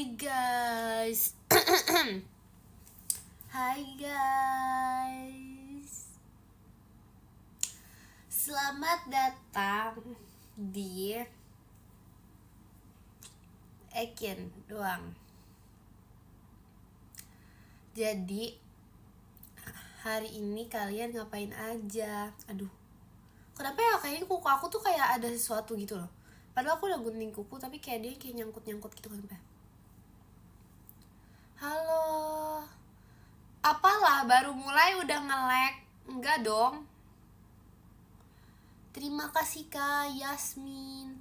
Hai guys. Hai guys. Selamat datang di Ekin doang. Jadi hari ini kalian ngapain aja? Aduh, kenapa ya kayaknya kuku aku tuh kayak ada sesuatu gitu loh. Padahal aku udah gunting kuku tapi kayak dia kayak nyangkut-nyangkut gitu kan. Halo. Apalah baru mulai udah nge-lag? Enggak dong. Terima kasih Kak Yasmin.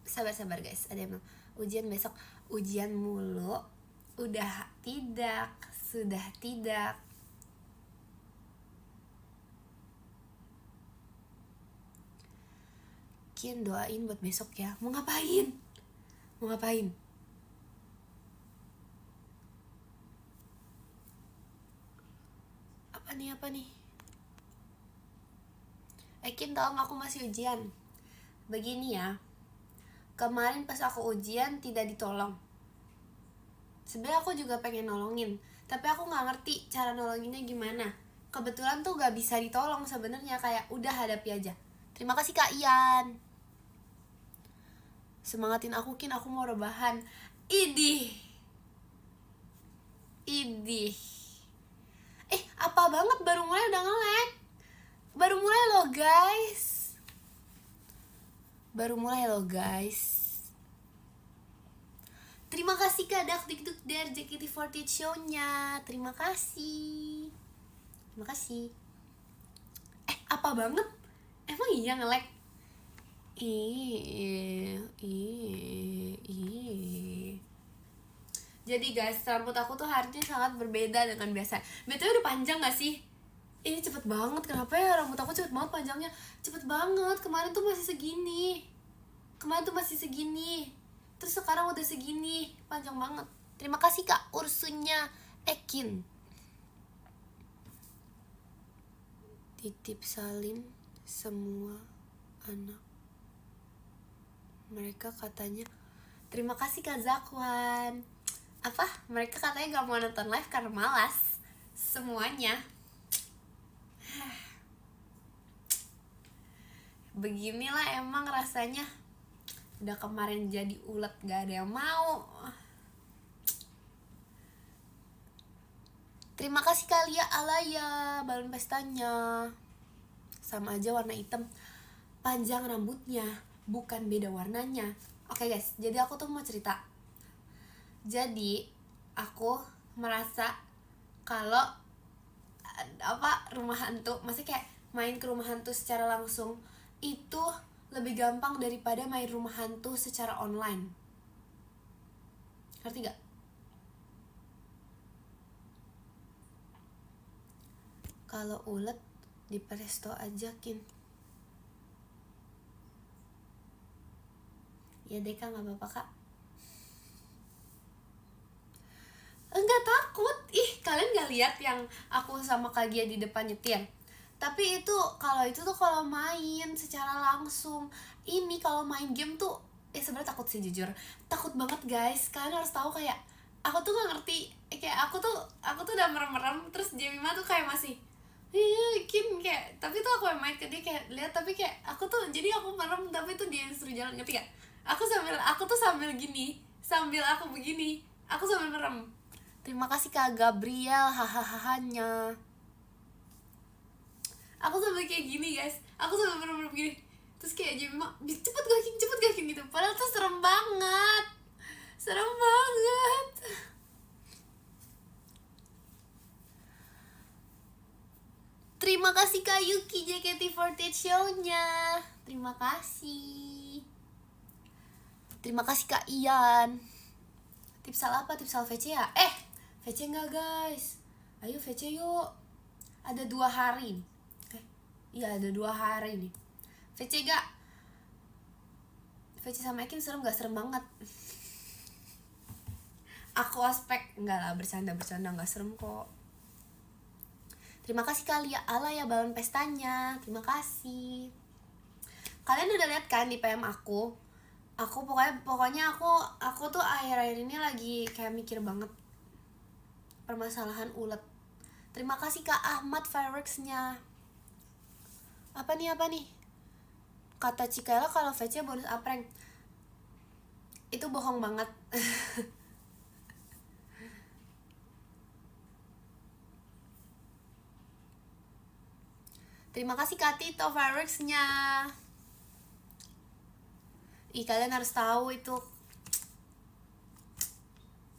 Sabar guys, ada yang bilang ujian besok. Ujian mulu. Udah tidak, sudah tidak. Kian doain buat besok ya. Mau ngapain? Mau ngapain? Apa nih? Ekin tau gak aku masih ujian. Begini ya. Kemarin pas aku ujian tidak ditolong. Sebenarnya aku juga pengen nolongin, tapi aku nggak ngerti cara nolonginnya gimana. Kebetulan tuh gak bisa ditolong sebenarnya, kayak udah hadapi aja. Terima kasih Kak Ian. Semangatin aku Kin, aku mau rebahan. Idih. Apa banget baru mulai udah nge-lag. Baru mulai loh guys. Terima kasih Kak Dakdikduk dari JKT48 show-nya. Terima kasih. Apa banget? Emang iya nge-lag? Jadi guys, rambut aku tuh hari ini sangat berbeda dengan biasa. BTW udah panjang gak sih? Ini cepet banget, kenapa ya rambut aku cepet banget panjangnya? Cepet banget, kemarin tuh masih segini. Terus sekarang udah segini, panjang banget. Terima kasih Kak Ursunya Ekin. Titip salim semua anak. Mereka katanya, terima kasih Kak Zakwan. Apa? Mereka katanya gak mau nonton live karena malas. Semuanya. Beginilah emang rasanya. Udah kemarin jadi ulet gak ada yang mau. Terima kasih Kalia Alaya, balon pestanya. Sama aja warna hitam. Panjang rambutnya, bukan beda warnanya. Oke guys, jadi aku tuh mau cerita. Jadi aku merasa kalau rumah hantu, maksudnya kayak main ke rumah hantu secara langsung itu lebih gampang daripada main rumah hantu secara online. Ngerti gak? Kalau ulet di presto aja Kin. Ya deh Kak, gak apa-apa Kak. Enggak takut. Kalian gak lihat yang aku sama Kak Gia di depan nyetir? Tapi itu kalau main secara langsung. Ini kalau main game tuh sebenarnya takut sih jujur. Takut banget guys. Kalian harus tahu kayak aku tuh gak ngerti. Kayak aku tuh udah merem-merem, terus Jemima tuh kayak masih Kin kayak, tapi tuh aku yang main ke dia kayak lihat, tapi kayak aku tuh jadi aku merem tapi tuh dia yang suruh jalan, ngerti gak? Aku tuh sambil gini, sambil aku begini, aku sambil merem. Terima kasih Kak Gabriel, hahaha. Aku sambil kayak gini guys, aku sambil merem gini, terus kayak Jemima cepet gak Kin gitu, padahal tuh serem banget. Terima kasih Kak Yuki JKT48 show-nya. Terima kasih Kak Ian. Tipsal apa? Tipsal VC ya? VC enggak guys? Ayo VC yuk. Ada 2 hari. Iya ada 2 hari nih. VC gak? VC sama Ekin serem gak? Serem banget. Aku aspek. Enggak lah, bercanda gak serem kok. Terima kasih Kalia Ala ya balon pestanya. Terima kasih. Kalian udah lihat kan di PM aku pokoknya aku tuh akhir-akhir ini lagi kayak mikir banget permasalahan ulet. Terima kasih Kak Ahmad fireworksnya. Apa nih? Kata Cikaela kalau VC bonus apreng. Itu bohong banget. Terima kasih Kak Tito fireworksnya. Kalian harus tahu itu.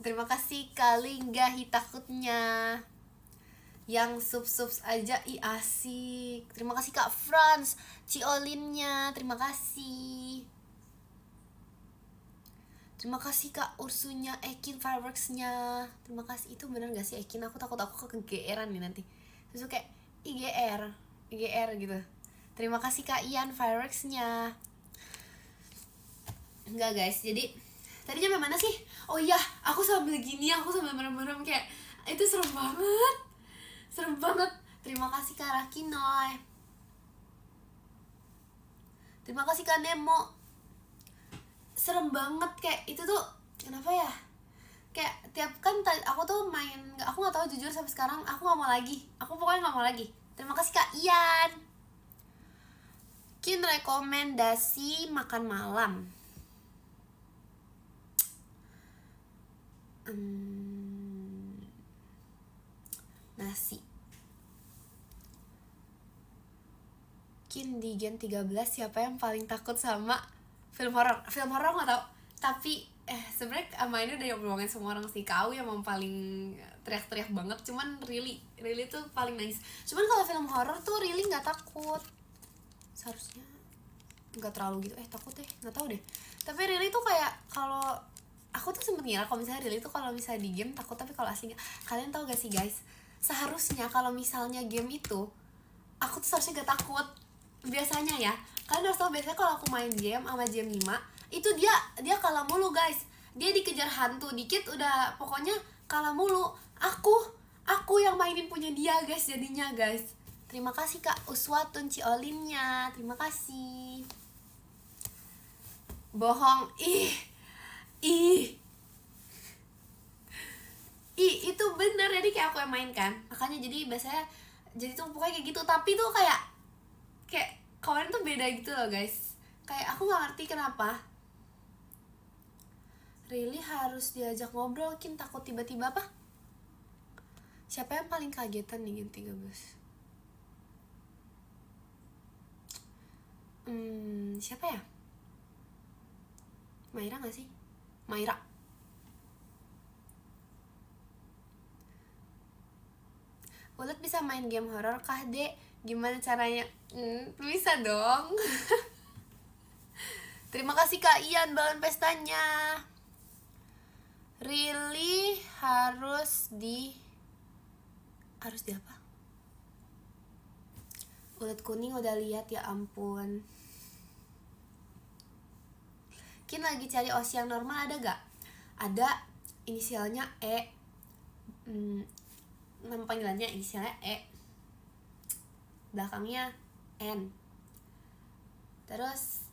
Terima kasih Kak Lingga Hitakutnya. Yang subs aja asik. Terima kasih Kak Franz Ciolinnya, terima kasih. Terima kasih Kak Ursunya, Ekin fireworksnya. Terima kasih. Itu bener gak sih Ekin? Aku takut aku kegeeran nih nanti. Terus kayak IGR gitu. Terima kasih Kak Ian fireworksnya. Enggak guys, jadi tadi sampai mana sih? Oh iya, aku sambil gini, aku sambil merem-merem kayak itu serem banget. Terima kasih Kak Rakinoy. Terima kasih Kak Nemo. Serem banget kayak itu tuh. Kenapa ya? Kayak tiap kan aku tuh main, aku nggak tahu jujur sampai sekarang aku nggak mau lagi. Aku pokoknya nggak mau lagi. Terima kasih Kak Ian. Kin rekomendasi makan malam. Nasi. Kin di Gen 13 siapa yang paling takut sama film horor? Film horor nggak tau, tapi sebenarnya sama ini udah ngomongin semua orang sih. Kau yang paling teriak-teriak banget, cuman really tuh paling nangis. Cuman kalau film horor tuh really nggak takut, seharusnya nggak terlalu gitu. Takut nggak tahu deh. Tapi really tuh kayak kalau aku tuh sempet ngira kalau misalnya really tuh kalau misalnya di game takut, tapi kalau asli nggak. Kalian tahu gak sih guys, seharusnya kalau misalnya game itu aku tuh seharusnya gak takut biasanya ya. Kalian harus tahu biasanya kalau aku main game sama jam 5 itu dia kalah mulu guys. Dia dikejar hantu dikit udah pokoknya kalah mulu. Aku yang mainin punya dia guys jadinya guys. Terima kasih Kak Uswatun Ciolinnya, terima kasih. Bohong. Itu bener, jadi kayak aku yang main kan, makanya jadi biasanya jadi tuh pokoknya kayak gitu. Tapi tuh kayak kawan tuh beda gitu loh guys. Kayak aku nggak ngerti kenapa really harus diajak ngobrol. Kin takut tiba-tiba apa? Siapa yang paling kagetan nih Gen 13? Siapa ya? Maira gak sih? Maira. Ulet bisa main game horor kah dek? Gimana caranya? Bisa dong. Terima kasih Kak Ian balon pestanya. Really harus di apa? Ulet kuning udah lihat, ya ampun. Kin lagi cari OSI yang normal, ada gak? Ada, inisialnya E. Nama panggilannya inisialnya E, belakangnya N. Terus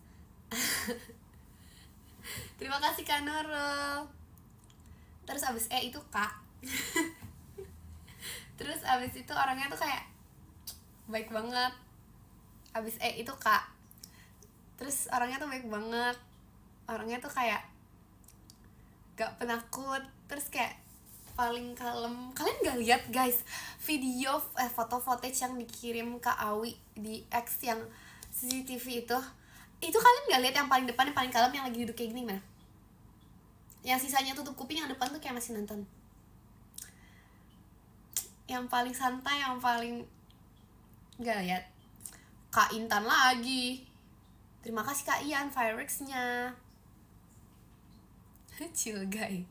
terima kasih Kak Nurul. Terus abis E itu K. Terus abis itu orangnya tuh kayak baik banget. Abis E itu K. Terus orangnya tuh baik banget. Orangnya tuh kayak gak penakut. Terus kayak paling kalem. Kalian gak lihat guys video foto footage yang dikirim Kak Awi di X yang CCTV itu kalian gak lihat yang paling depan, yang paling kalem, yang lagi duduk kayak gini mana? Yang sisanya tutup kuping, yang depan tuh kayak masih nonton. Yang paling santai, yang paling gak lihat Kak Intan lagi. Terima kasih Kak Ian fireworksnya. Chill guy.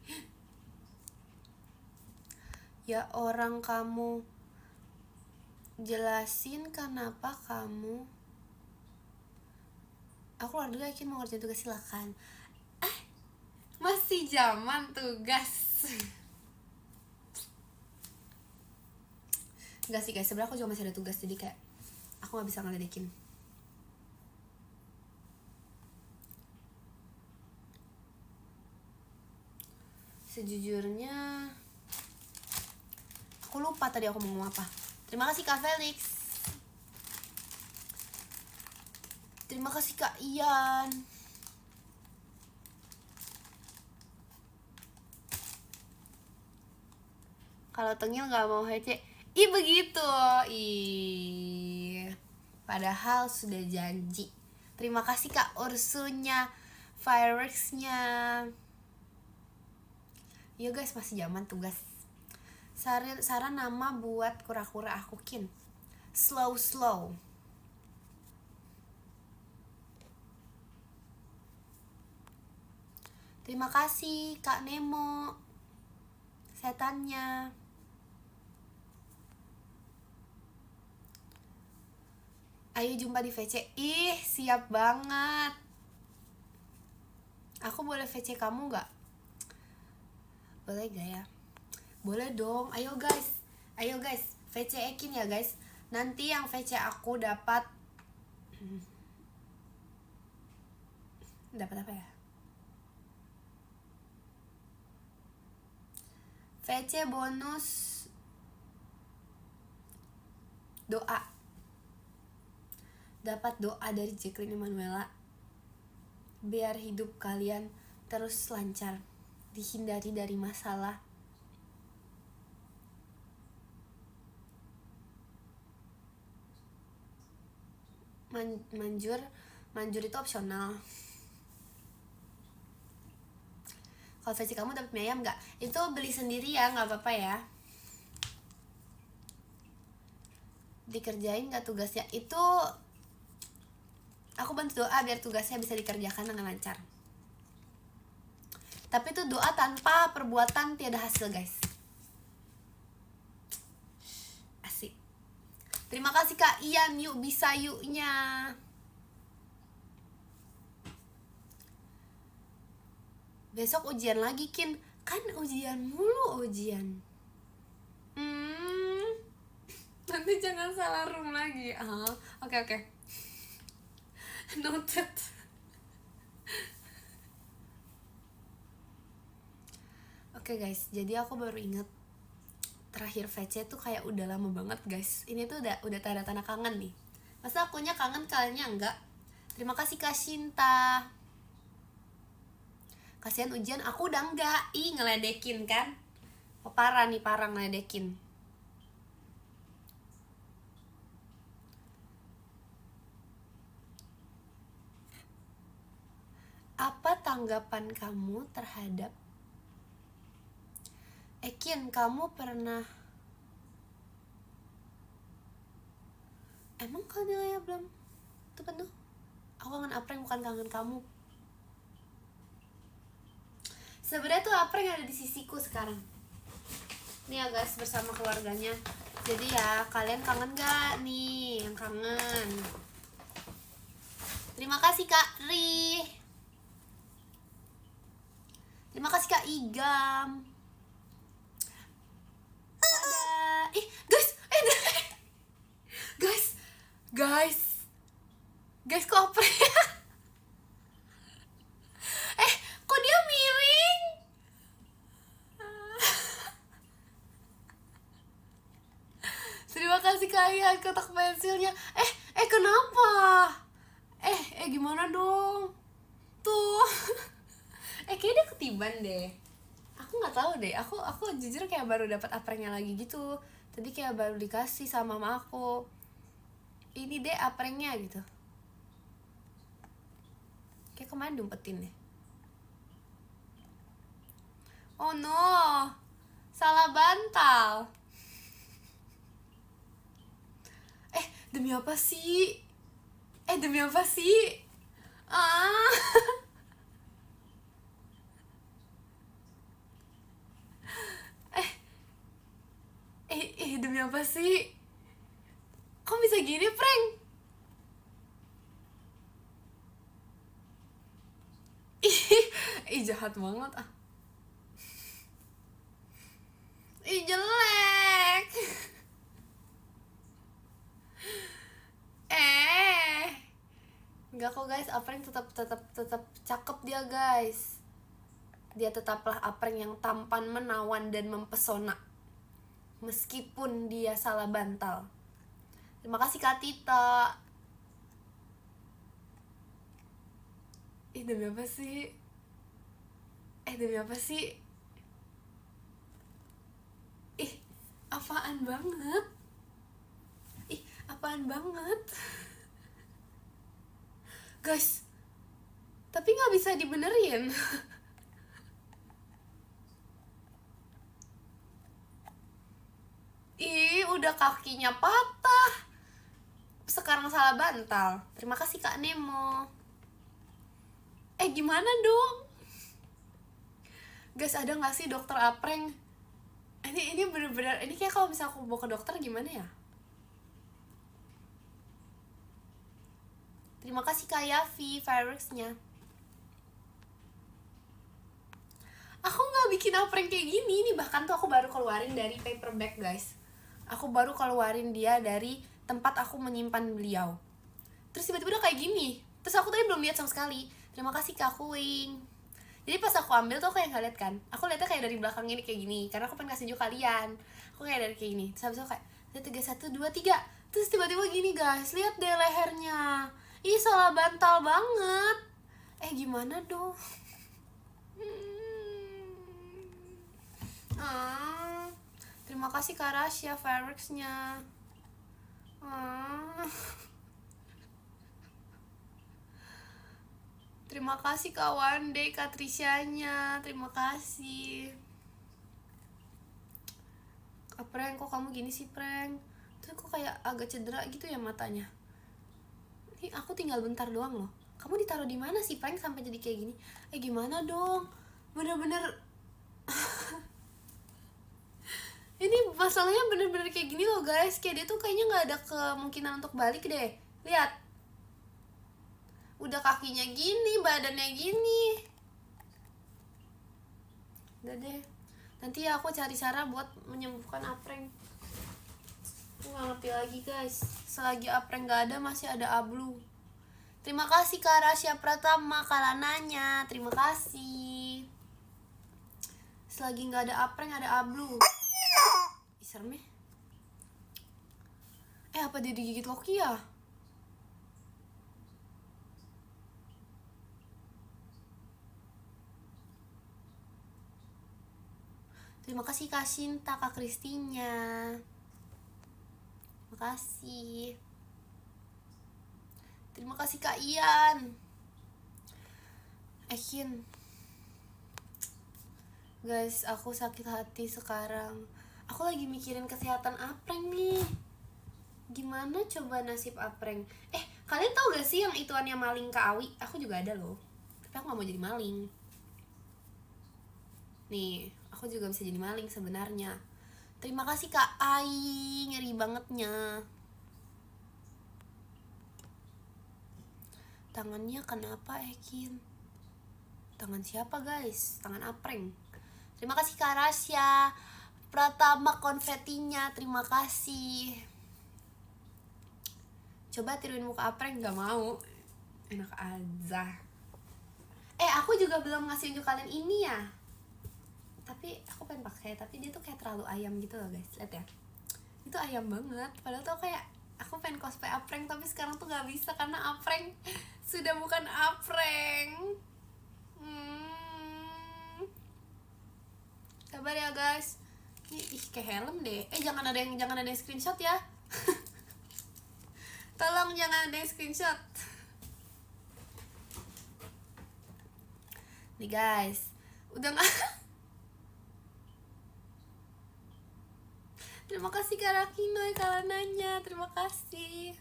Ya orang kamu jelasin kenapa kamu. Aku keluar dulu, yakin mau ngerjain tugas, silakan. Masih zaman tugas. Enggak sih guys, sebenarnya aku juga masih ada tugas, jadi kayak aku gak bisa ngeledekin. Sejujurnya aku lupa tadi aku mau ngomong apa. Terima kasih Kak Felix. Terima kasih Kak Ian. Kalau tengil gak mau hece. Ih begitu. Ih. Padahal sudah janji. Terima kasih Kak Ursunya, Fireworksnya. Yo guys, masih zaman tugas. Saran nama buat kura-kura aku Kin. Slow. Terima kasih Kak Nemo. Setannya. Ayo jumpa di VC. Ih, siap banget. Aku boleh VC kamu gak? Boleh gak ya? Boleh dong. Ayo guys, VC Ekin ya guys. Nanti yang VC aku dapat apa ya? VC bonus doa. Dapat doa dari Jacqueline Emanuela. Biar hidup kalian terus lancar, dihindari dari masalah. Manjur itu opsional. Kalau versi kamu dapat mie ayam nggak? Itu beli sendiri ya, nggak apa-apa ya. Dikerjain nggak tugasnya? Itu aku bantu doa biar tugasnya bisa dikerjakan dengan lancar. Tapi itu doa tanpa perbuatan tiada hasil guys. Asik. Terima kasih Kak Ian, yuk bisa yuknya. Besok ujian lagi Kin. Kan ujian mulu ujian. Nanti jangan salah room lagi. Oke. Noted. Oke guys, jadi aku baru ingat terakhir VC tuh kayak udah lama banget guys. Ini tuh udah tanda-tanda kangen nih. Masa akunya kangen kaliannya enggak? Terima kasih Kak Shinta. Kasihan ujian, aku udah enggak. Ih ngeledekin kan. Parah ngeledekin. Apa tanggapan kamu terhadap Ekin, kamu pernah emang kau nilainya belum tuh penuh? Aku kangen Apreng bukan kangen kamu. Sebenarnya tuh Apreng ada di sisiku sekarang. Nih ya guys, bersama keluarganya. Jadi ya, kalian kangen gak nih yang kangen? Terima kasih Kak Ri. Terima kasih Kak Igam. Dadah. Guys kok apa ya? Kok dia miring? Terima kasih kalian kotak pensilnya. Kenapa? Gimana dong? Tuh. Kayaknya dia ketiban deh. Aku nggak tahu deh. Aku jujur kayak baru dapat aprengnya lagi gitu. Tadi kayak baru dikasih sama mama aku. Ini deh aprengnya gitu. Kayak kemarin diumpetin deh. Oh no, salah bantal. Demi apa sih? Demi apa sih? Kok bisa gini, prank? Jahat banget ah. Jelek. Enggak kok guys, Apreng tetap cakep dia guys. Dia tetaplah apreng yang tampan, menawan, dan mempesona meskipun dia salah bantal. Terima kasih Kak Tita. Demi apa sih? Demi apa sih? Apaan banget? Apaan banget? Guys, tapi gak bisa dibenerin. Udah kakinya patah, sekarang salah bantal. Terima kasih Kak Nemo. Gimana dong? Guys, ada gak sih dokter apreng? Ini bener-bener, ini kayak kalau misalnya aku bawa ke dokter gimana ya? Terima kasih Kak Yafi, fireworksnya. Aku gak bikin apreng kayak gini. Ini bahkan tuh aku baru keluarin dari paperback guys. Aku baru keluarin dia dari tempat aku menyimpan beliau. Terus tiba-tiba udah kayak gini. Terus aku tadi belum lihat sama sekali. Terima kasih Kak Kuing. Jadi pas aku ambil tuh aku yang gak liat kan. Aku liatnya kayak dari belakang ini kayak gini, karena aku pengen kasih tunjuk kalian. Aku kayak dari kayak gini. Terus habis itu kayak 3, 1, 2, 3. Terus tiba-tiba gini guys, lihat deh lehernya. Salah bantal banget. Gimana dong? Terima kasih Kak Rasya fireworksnya. Terima kasih Kak Wande, Kak Trisyanya. Terima kasih. Prank, kok kamu gini sih Prank? Terus kok kayak agak cedera gitu ya matanya. Ini aku tinggal bentar doang loh. Kamu ditaruh di mana sih Prank sampai jadi kayak gini? Gimana dong? Bener-bener ini masalahnya bener-bener kayak gini loh guys. Kayak dia tuh kayaknya gak ada kemungkinan untuk balik deh. Lihat, udah kakinya gini, badannya gini. Udah deh, nanti ya aku cari cara buat menyembuhkan apreng. Aku gak ngerti lagi guys. Selagi apreng gak ada, masih ada ablu. Terima kasih Kak Rasya Pratama, Kalananya. Terima kasih. Selagi gak ada apreng, ada ablu. Serem ya. Apa dia digigit Loki ya? Terima kasih Kak Sinta, Kak Kristinya. Terima kasih. Terima kasih Kak Ian. Guys, aku sakit hati sekarang. Aku lagi mikirin kesehatan apreng nih. Gimana coba nasib apreng? Kalian tahu gak sih yang ituannya maling Kak Awi? Aku juga ada loh, tapi aku gak mau jadi maling. Nih, aku juga bisa jadi maling sebenarnya. Terima kasih Kak Ai, ngeri bangetnya. Tangannya kenapa Ekin? Tangan siapa guys? Tangan apreng. Terima kasih Kak Rasya Pratama konfetinya, terima kasih. Coba tiruin muka apreng, gak mau. Enak aja. Aku juga belum ngasih unjuk kalian ini ya. Tapi aku pengen pakai, tapi dia tuh kayak terlalu ayam gitu loh guys. Lihat ya, itu ayam banget. Padahal tuh kayak aku pengen cosplay apreng, tapi sekarang tuh gak bisa karena apreng sudah bukan apreng. Sabar ya guys. Kayak helm deh. Jangan ada yang screenshot ya. Tolong jangan ada yang screenshot. Nih guys, udah nggak. Terima kasih Kak Rakinoy, Kalananya. Terima kasih.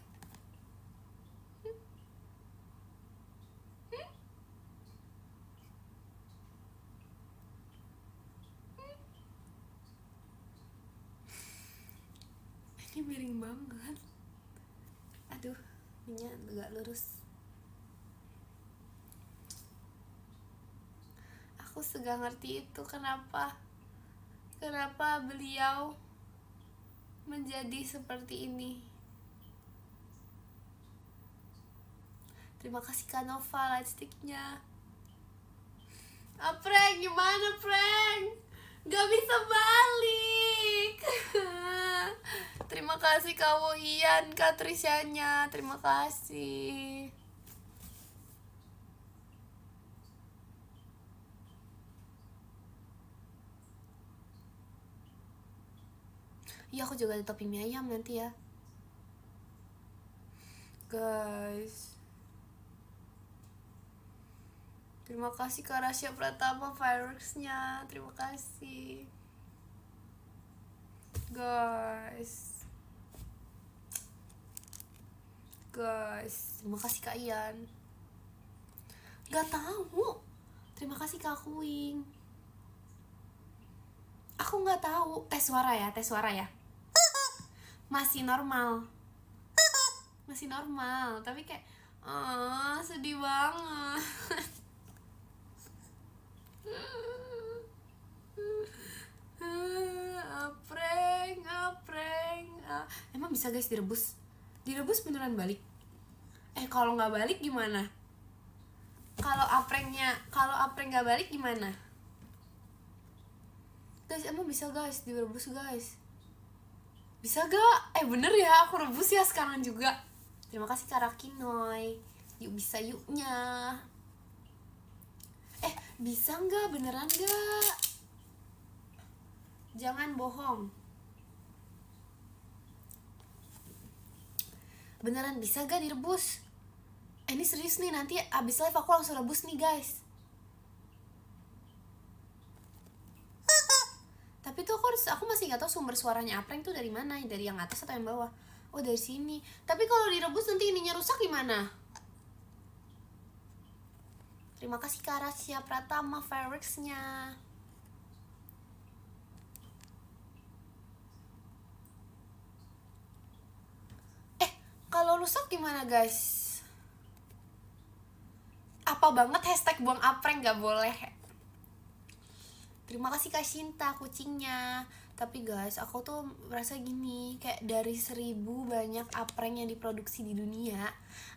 Ini miring banget. Aduh, minyak agak lurus. Aku segak ngerti itu kenapa beliau menjadi seperti ini. Terima kasih Kak Nova lightsticknya. Prank, gimana prank? Gak bisa balik. Terima kasih Kak Ian, Kak Trisyanya. Terima kasih. Iya, aku juga ada topping mie ayam nanti ya. Guys. Terima kasih Kak Rasya Pratama fireworksnya. Terima kasih. Guys. Terima kasih Kak Ian. Gak tahu. Terima kasih Kak Kuing. Aku nggak tahu. Tes suara ya. Masih normal. Tapi kayak sedih banget. Prank. Emang bisa guys direbus beneran balik? Kalau nggak balik gimana? Kalau prank nggak balik gimana? Guys, emang bisa guys direbus guys? Bisa gak? Bener ya, aku rebus ya sekarang juga. Terima kasih Kak Rakinoy. Yuk bisa yuknya. Bisa nggak? Beneran nggak? Jangan bohong. Beneran bisa gak direbus? Ini serius nih, nanti abis live aku langsung rebus nih guys. Tapi tuh aku masih nggak tahu sumber suaranya prank tuh dari mana, dari yang atas atau yang bawah. Oh, dari sini. Tapi kalau direbus nanti ininya rusak gimana? Terima kasih Kak Rasya Pratama fireworksnya. Kalau rusak gimana guys? Apa banget hashtag buang prank gak boleh. Terima kasih Kak Shinta kucingnya. Tapi guys, aku tuh merasa gini, kayak dari 1000 banyak prank yang diproduksi di dunia,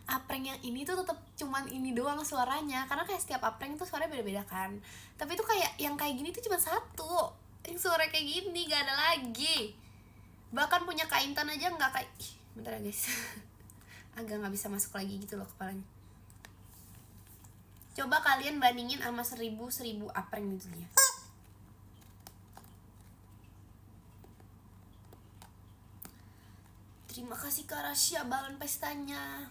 prank yang ini tuh tetap cuman ini doang suaranya. Karena kayak setiap prank tuh suaranya beda-beda kan. Tapi tuh kayak yang kayak gini tuh cuma satu, yang suara kayak gini, gak ada lagi. Bahkan punya Kak Intan aja gak kayak bentar ya guys. Agak gak bisa masuk lagi gitu loh kepalanya. Coba kalian bandingin sama 1000 prank di dunia. Terima kasih Kak Rasya balon pestanya.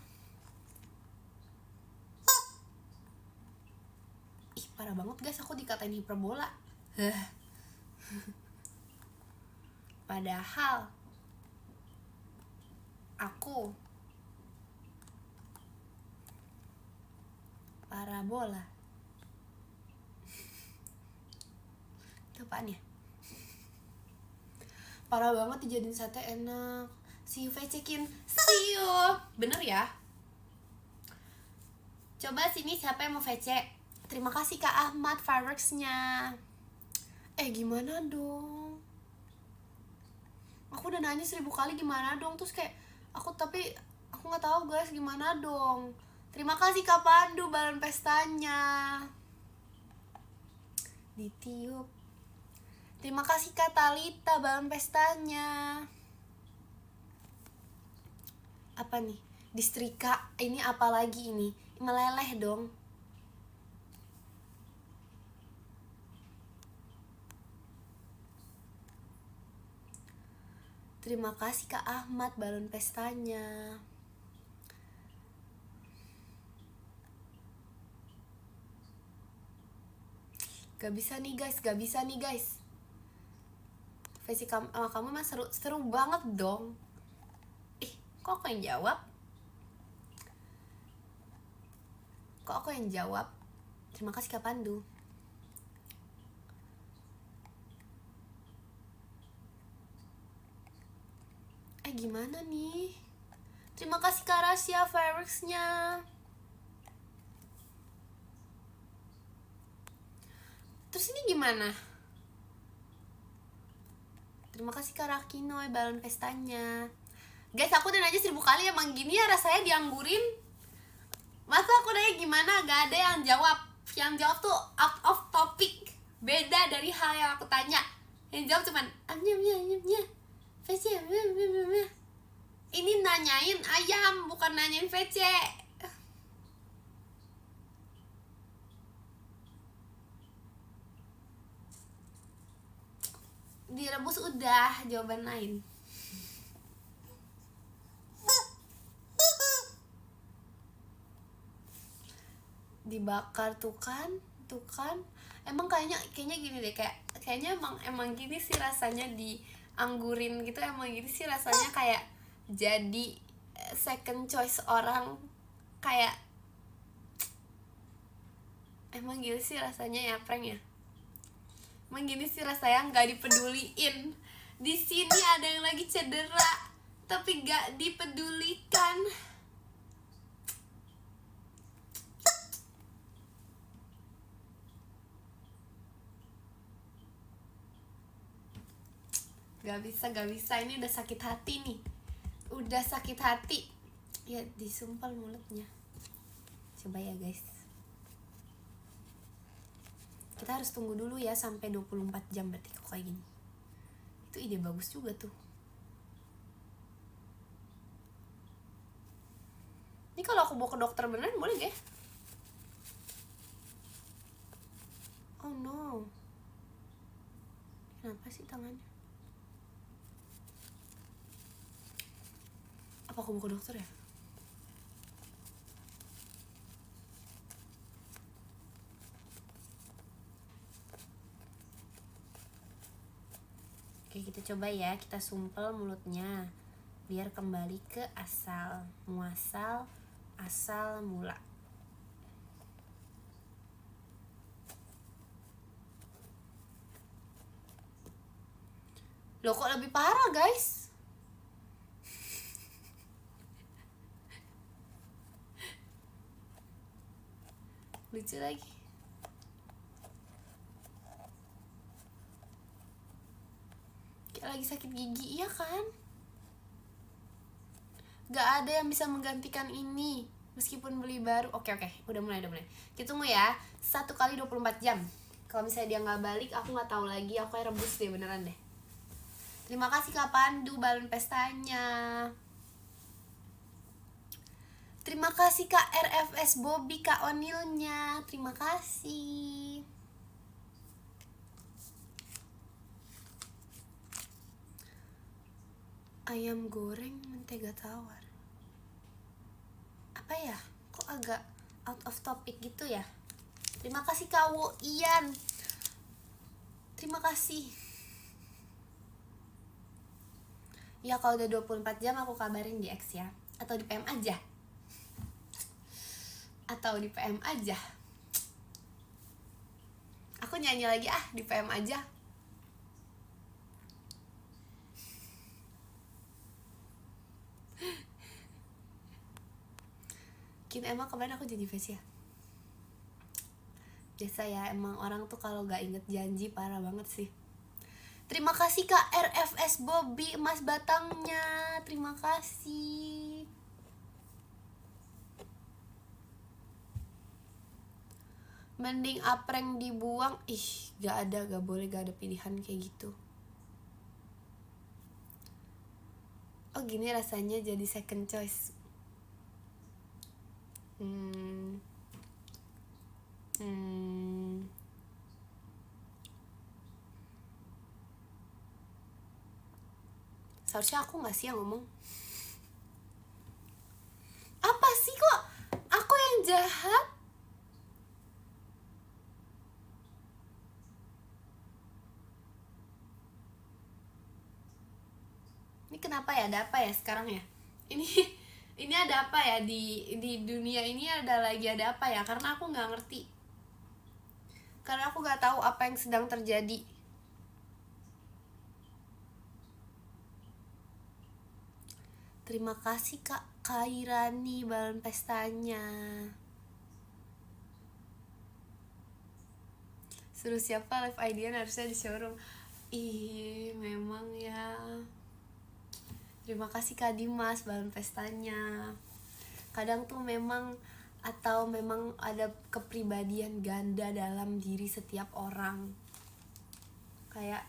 Parah banget guys, aku dikatain hiperbola. Padahal aku parabola. Itu apaan ya? Parah banget dijadiin sate enak. See you VC-kin. See you. Bener ya? Coba sini siapa yang mau VC? Terima kasih Kak Ahmad fireworksnya. Gimana dong? Aku udah nanya 1000 kali gimana dong. Terus kayak aku nggak tahu guys gimana dong. Terima kasih Kak Pandu balon pestanya. Ditiup. Terima kasih Kak Talita balon pestanya. Apa nih? Distrika. Ini apa lagi ini? Meleleh dong. Terima kasih Kak Ahmad balon pestanya. Gak bisa nih guys. Versi kamu mah seru banget dong. Kok aku yang jawab? Terima kasih Kak Pandu. Gimana nih? Terima kasih Kak Rasya fireworksnya. Terus ini gimana? Terima kasih Kak Rakinoy balon pestanya. Guys, aku udah nanya 1000 kali, emang gini ya rasanya dianggurin? Masa aku nanya gimana gak ada yang jawab? yang jawab tuh out of topic, beda dari hal yang aku tanya. Yang jawab cuman nyam VC. Ini nanyain ayam, bukan nanyain VC. Direbus udah, jawaban lain. Dibakar tuh kan emang kayaknya gini deh, kayaknya emang gini sih rasanya dianggurin gitu, emang gini sih rasanya, kayak jadi second choice orang, kayak emang gini sih rasanya ya prank ya. Emang gini sih rasanya nggak dipeduliin. Di sini ada yang lagi cedera tapi nggak dipedulikan. Gak bisa, ini udah sakit hati nih. Udah sakit hati. Ya disumpal mulutnya. Coba ya guys. Kita harus tunggu dulu ya sampai 24 jam berarti kok kayak gini. Itu ide bagus juga tuh. Ini kalau aku bawa ke dokter beneran boleh gak? Oh no. Kenapa sih tangannya? Apa aku bawa ke dokter ya? Oke, kita coba ya, kita sumpel mulutnya biar kembali ke asal muasal, asal mula. Loh kok lebih parah guys? Lucu lagi. Kayak lagi sakit gigi, iya kan? Gak ada yang bisa menggantikan ini meskipun beli baru. Oke, udah mulai. Kita tunggu ya, 1 kali 24 jam. Kalau misalnya dia gak balik, aku gak tahu lagi, aku kayak rebus deh, beneran deh. Terima kasih Kak Pandu balon pestanya. Terima kasih Kak RFS Bobby, Kak Onilnya. Terima kasih. Ayam goreng mentega tawar. Apa ya? Kok agak out of topic gitu ya? Terima kasih Kak Wo Ian. Terima kasih. Ya kalau udah 24 jam aku kabarin di X ya. Atau di PM aja. Aku nyanyi lagi di PM aja. Emang kemarin aku jadi face ya. Biasa ya, emang orang tuh kalau gak inget janji parah banget sih. Terima kasih Kak RFS Bobby, emas batangnya. Terima kasih. Mending apreng dibuang. Gak boleh, gak ada pilihan kayak gitu. Oh gini rasanya jadi second choice. Seharusnya aku gak sih yang ngomong? Apa sih kok aku yang jahat? Ini kenapa ya? Ada apa ya sekarang ya? Ini ada apa ya di dunia ini, ada apa ya? Karena aku nggak ngerti. Karena aku nggak tahu apa yang sedang terjadi. Terima kasih Kak Kairani balon pestanya. Suruh siapa live idea harusnya di showroom. Memang ya. Terima kasih Kak Dimas balon pestanya. Kadang tuh memang atau memang ada kepribadian ganda dalam diri setiap orang. Kayak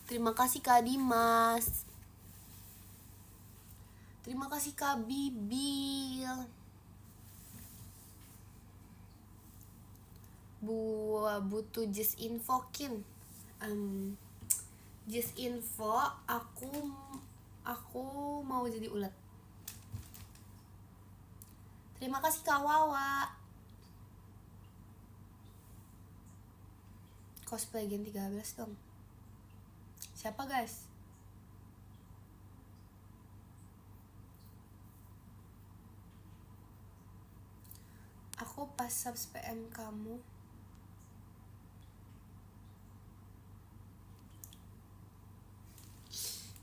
terima kasih Kak Dimas, terima kasih Kak Bibil, butuh just infokin, just info aku mau jadi ulet. Terima kasih Kak Wawa. Cosplay Gen 13 dong. Siapa guys? Aku pas subs PM kamu.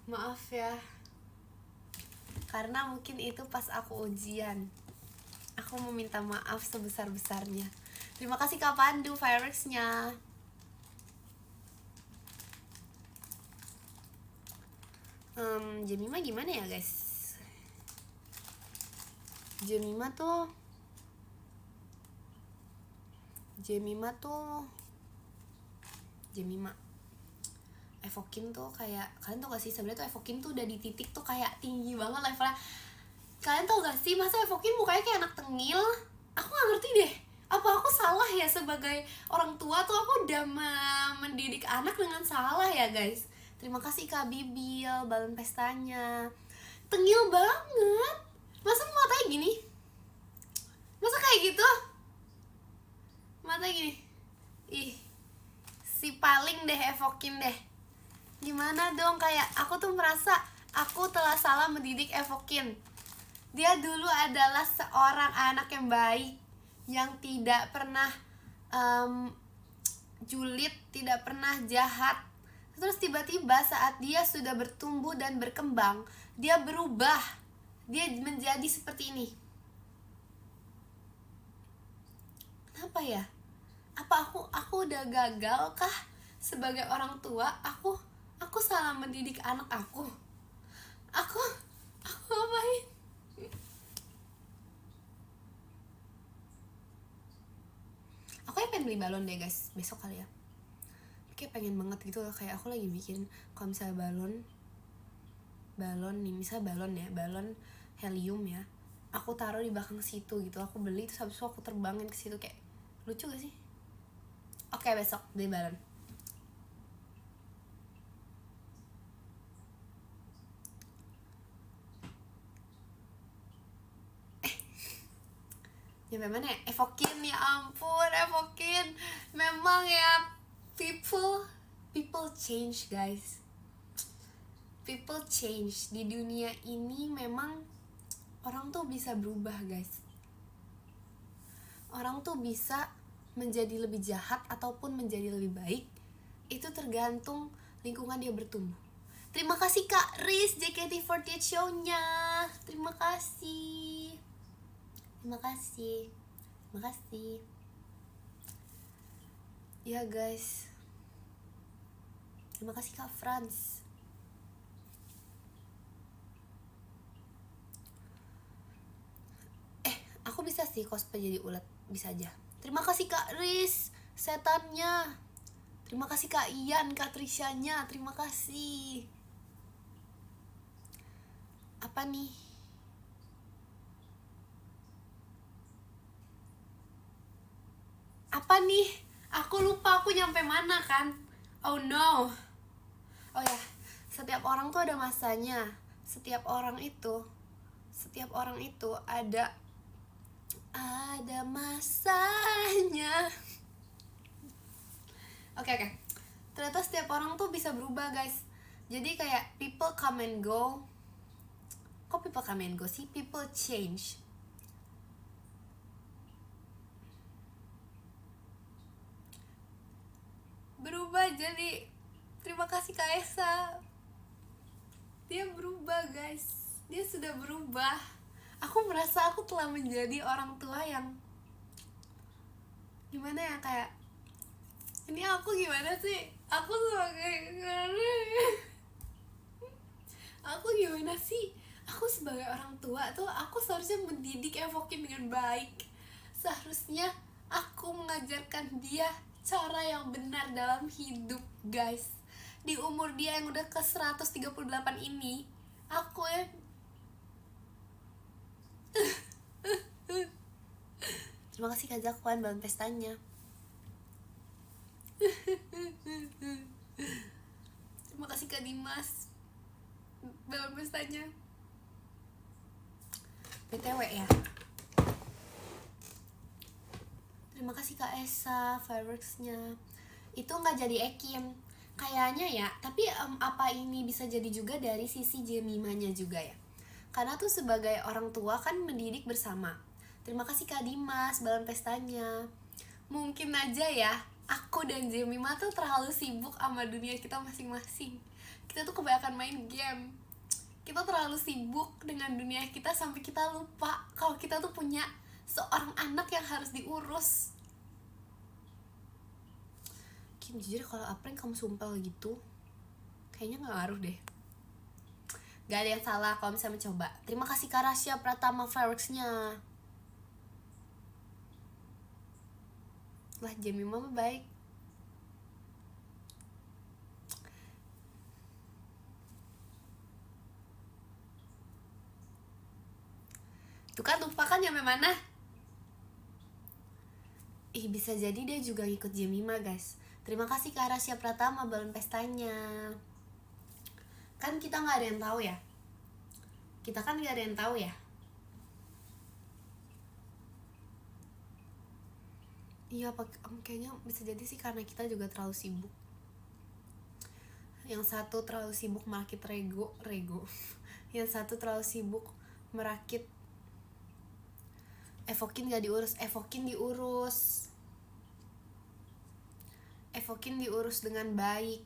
Maaf ya, karena mungkin itu pas aku ujian. Aku meminta maaf sebesar-besarnya. Terima kasih Kak Pandu fireworks-nya. Jemima gimana ya guys? Jemima Evokin tuh kayak, kalian tau gak sih sebenarnya tuh Evokin tuh udah di titik tuh kayak tinggi banget levelnya. Kalian tau gak sih masa Evokin mukanya kayak anak tengil? Aku gak ngerti deh, apa aku salah ya sebagai orang tua tuh, aku udah mendidik anak dengan salah ya guys. Terima kasih Kak Bibil, balon pestanya. Tengil banget, masa matanya gini? Masa kayak gitu? Matanya gini. Ih, si paling deh Evokin deh. Gimana dong, kayak aku tuh merasa aku telah salah mendidik Evokin. Dia dulu adalah seorang anak yang baik, yang tidak pernah julid, tidak pernah jahat. Terus tiba-tiba saat dia sudah bertumbuh dan berkembang, dia berubah. Dia menjadi seperti ini. Kenapa ya? Apa aku udah gagal kah sebagai orang tua? Aku salah mendidik anak aku. Aku ngapain? Aku pengen beli balon deh guys, besok kali ya. Kayak pengen banget gitu loh, kayak aku lagi bikin, kalau misalnya balon nih, misalnya balon helium ya, aku taruh di belakang situ gitu, aku beli terus habis itu aku terbangin ke situ, kayak lucu gak sih? Oke, besok beli balon. Nyampe mana ya? Evokin, ya ampun, Evokin. Memang ya, people change guys. People change. Di dunia ini memang orang tuh bisa berubah guys. Orang tuh bisa menjadi lebih jahat ataupun menjadi lebih baik. Itu tergantung lingkungan dia bertumbuh. Terima kasih Kak Riz, JKT48 show-nya. Terima kasih. Ya guys. Terima kasih Kak Franz. Aku bisa sih cosplay jadi ulet, bisa aja. Terima kasih Kak Riz, setannya. Terima kasih Kak Ian, Kak Trisyanya. Terima kasih. Apa nih? Aku lupa aku nyampe mana kan. Oh no. Oh ya, setiap orang tuh ada masanya. Setiap orang itu ada masanya. Oke. Ternyata setiap orang tuh bisa berubah guys. Jadi kayak people come and go. Kok people come and go sih? People change. Berubah jadi, terima kasih Kak Esa. Dia berubah guys. Dia sudah berubah. Aku merasa aku telah menjadi orang tua yang gimana ya, kayak ini aku gimana sih? Aku sebagai aku gimana sih? Aku aku sebagai orang tua tuh aku seharusnya mendidik Evokin dengan baik. Seharusnya aku mengajarkan dia cara yang benar dalam hidup, guys. Di umur dia yang udah ke 138 ini, aku terima kasih Kak Zakwan balon pestanya. Terima kasih Kak Dimas balon pestanya. BTW ya, terima kasih Kak Esa fireworksnya. Itu nggak jadi Ekim kayaknya ya, tapi apa ini bisa jadi juga dari sisi Jemimanya juga ya, karena tuh sebagai orang tua kan mendidik bersama. Terima kasih Kak Dimas balon pestanya. Mungkin aja ya aku dan Jemima tuh terlalu sibuk sama dunia kita masing-masing. Kita tuh kebanyakan main game, kita terlalu sibuk dengan dunia kita sampai kita lupa kalau kita tuh punya seorang anak yang harus diurus. Kim, jujur kalau April kamu sumpel gitu kayaknya gak ngaruh deh. Gak ada yang salah kalau misalnya mencoba. Terima kasih Kak Rasya Pratama fireworksnya. Lah Jemima mah baik. Tuh kan lupa kan nyampe mana. Bisa jadi dia juga ngikut Jemima guys. Terima kasih Kak Rasya Pratama balon pestanya. Kan kita gak ada yang tahu ya. Kita kan gak ada yang tahu ya. Iya, kayaknya bisa jadi sih karena kita juga terlalu sibuk. Yang satu terlalu sibuk merakit rego. Yang satu terlalu sibuk merakit Evokin gak diurus. Evokin diurus dengan baik.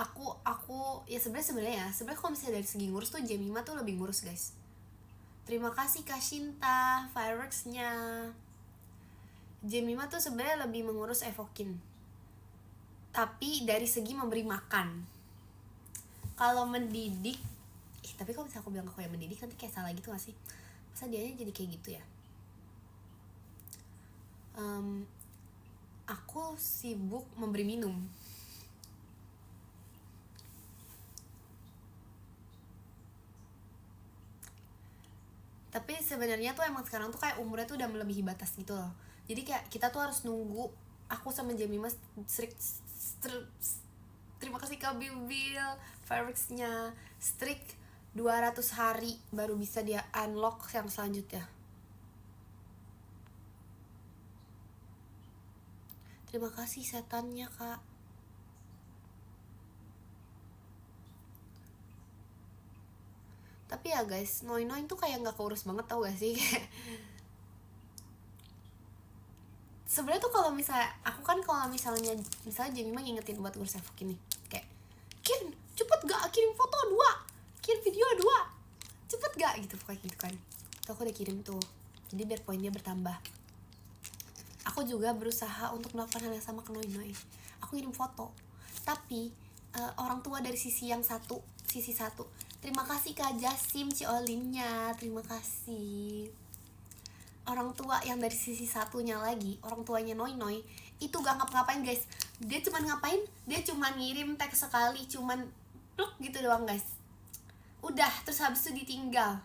Aku ya sebenarnya kalau misalnya dari segi ngurus tuh Jemima tuh lebih ngurus guys. Terima kasih Kak Shinta fireworksnya. Jemima tuh sebenarnya lebih mengurus Evokin, tapi dari segi memberi makan. Kalau mendidik, tapi kalau misalnya aku bilang aku yang mendidik nanti kayak salah gitu gak sih? Masa dianya jadi kayak gitu ya? Aku sibuk memberi minum. Tapi sebenarnya tuh emang sekarang tuh kayak umurnya tuh udah melebihi batas gitu loh. Jadi kayak kita tuh harus nunggu. Aku sama Jemima terima kasih Kak Bibil fireworksnya strict 200 hari baru bisa dia unlock yang selanjutnya. Terima kasih setannya Kak. Tapi ya guys, Noi tuh kayak gak keurus banget, tau gak sih? Sebenarnya tuh kalau misalnya aku kan kalau misalnya Jemima ngingetin buat ngurus Evokin nih, kayak Kin, cepet gak kirim foto 2, kirim video 2, cepet gak gitu kayak gitu kan. Tuh aku udah kirim tuh, jadi biar poinnya bertambah. Aku juga berusaha untuk melakukan hal yang sama ke Noi. Aku kirim foto, tapi orang tua dari sisi satu. Terima kasih Kak Jasim Ciolinnya, terima kasih. Orang tua yang dari sisi satunya lagi, orang tuanya Noi itu gak ngapa-ngapain guys. Dia cuman ngapain? Dia cuman ngirim teks sekali, cuman pluk gitu doang guys. Udah, terus habis itu ditinggal.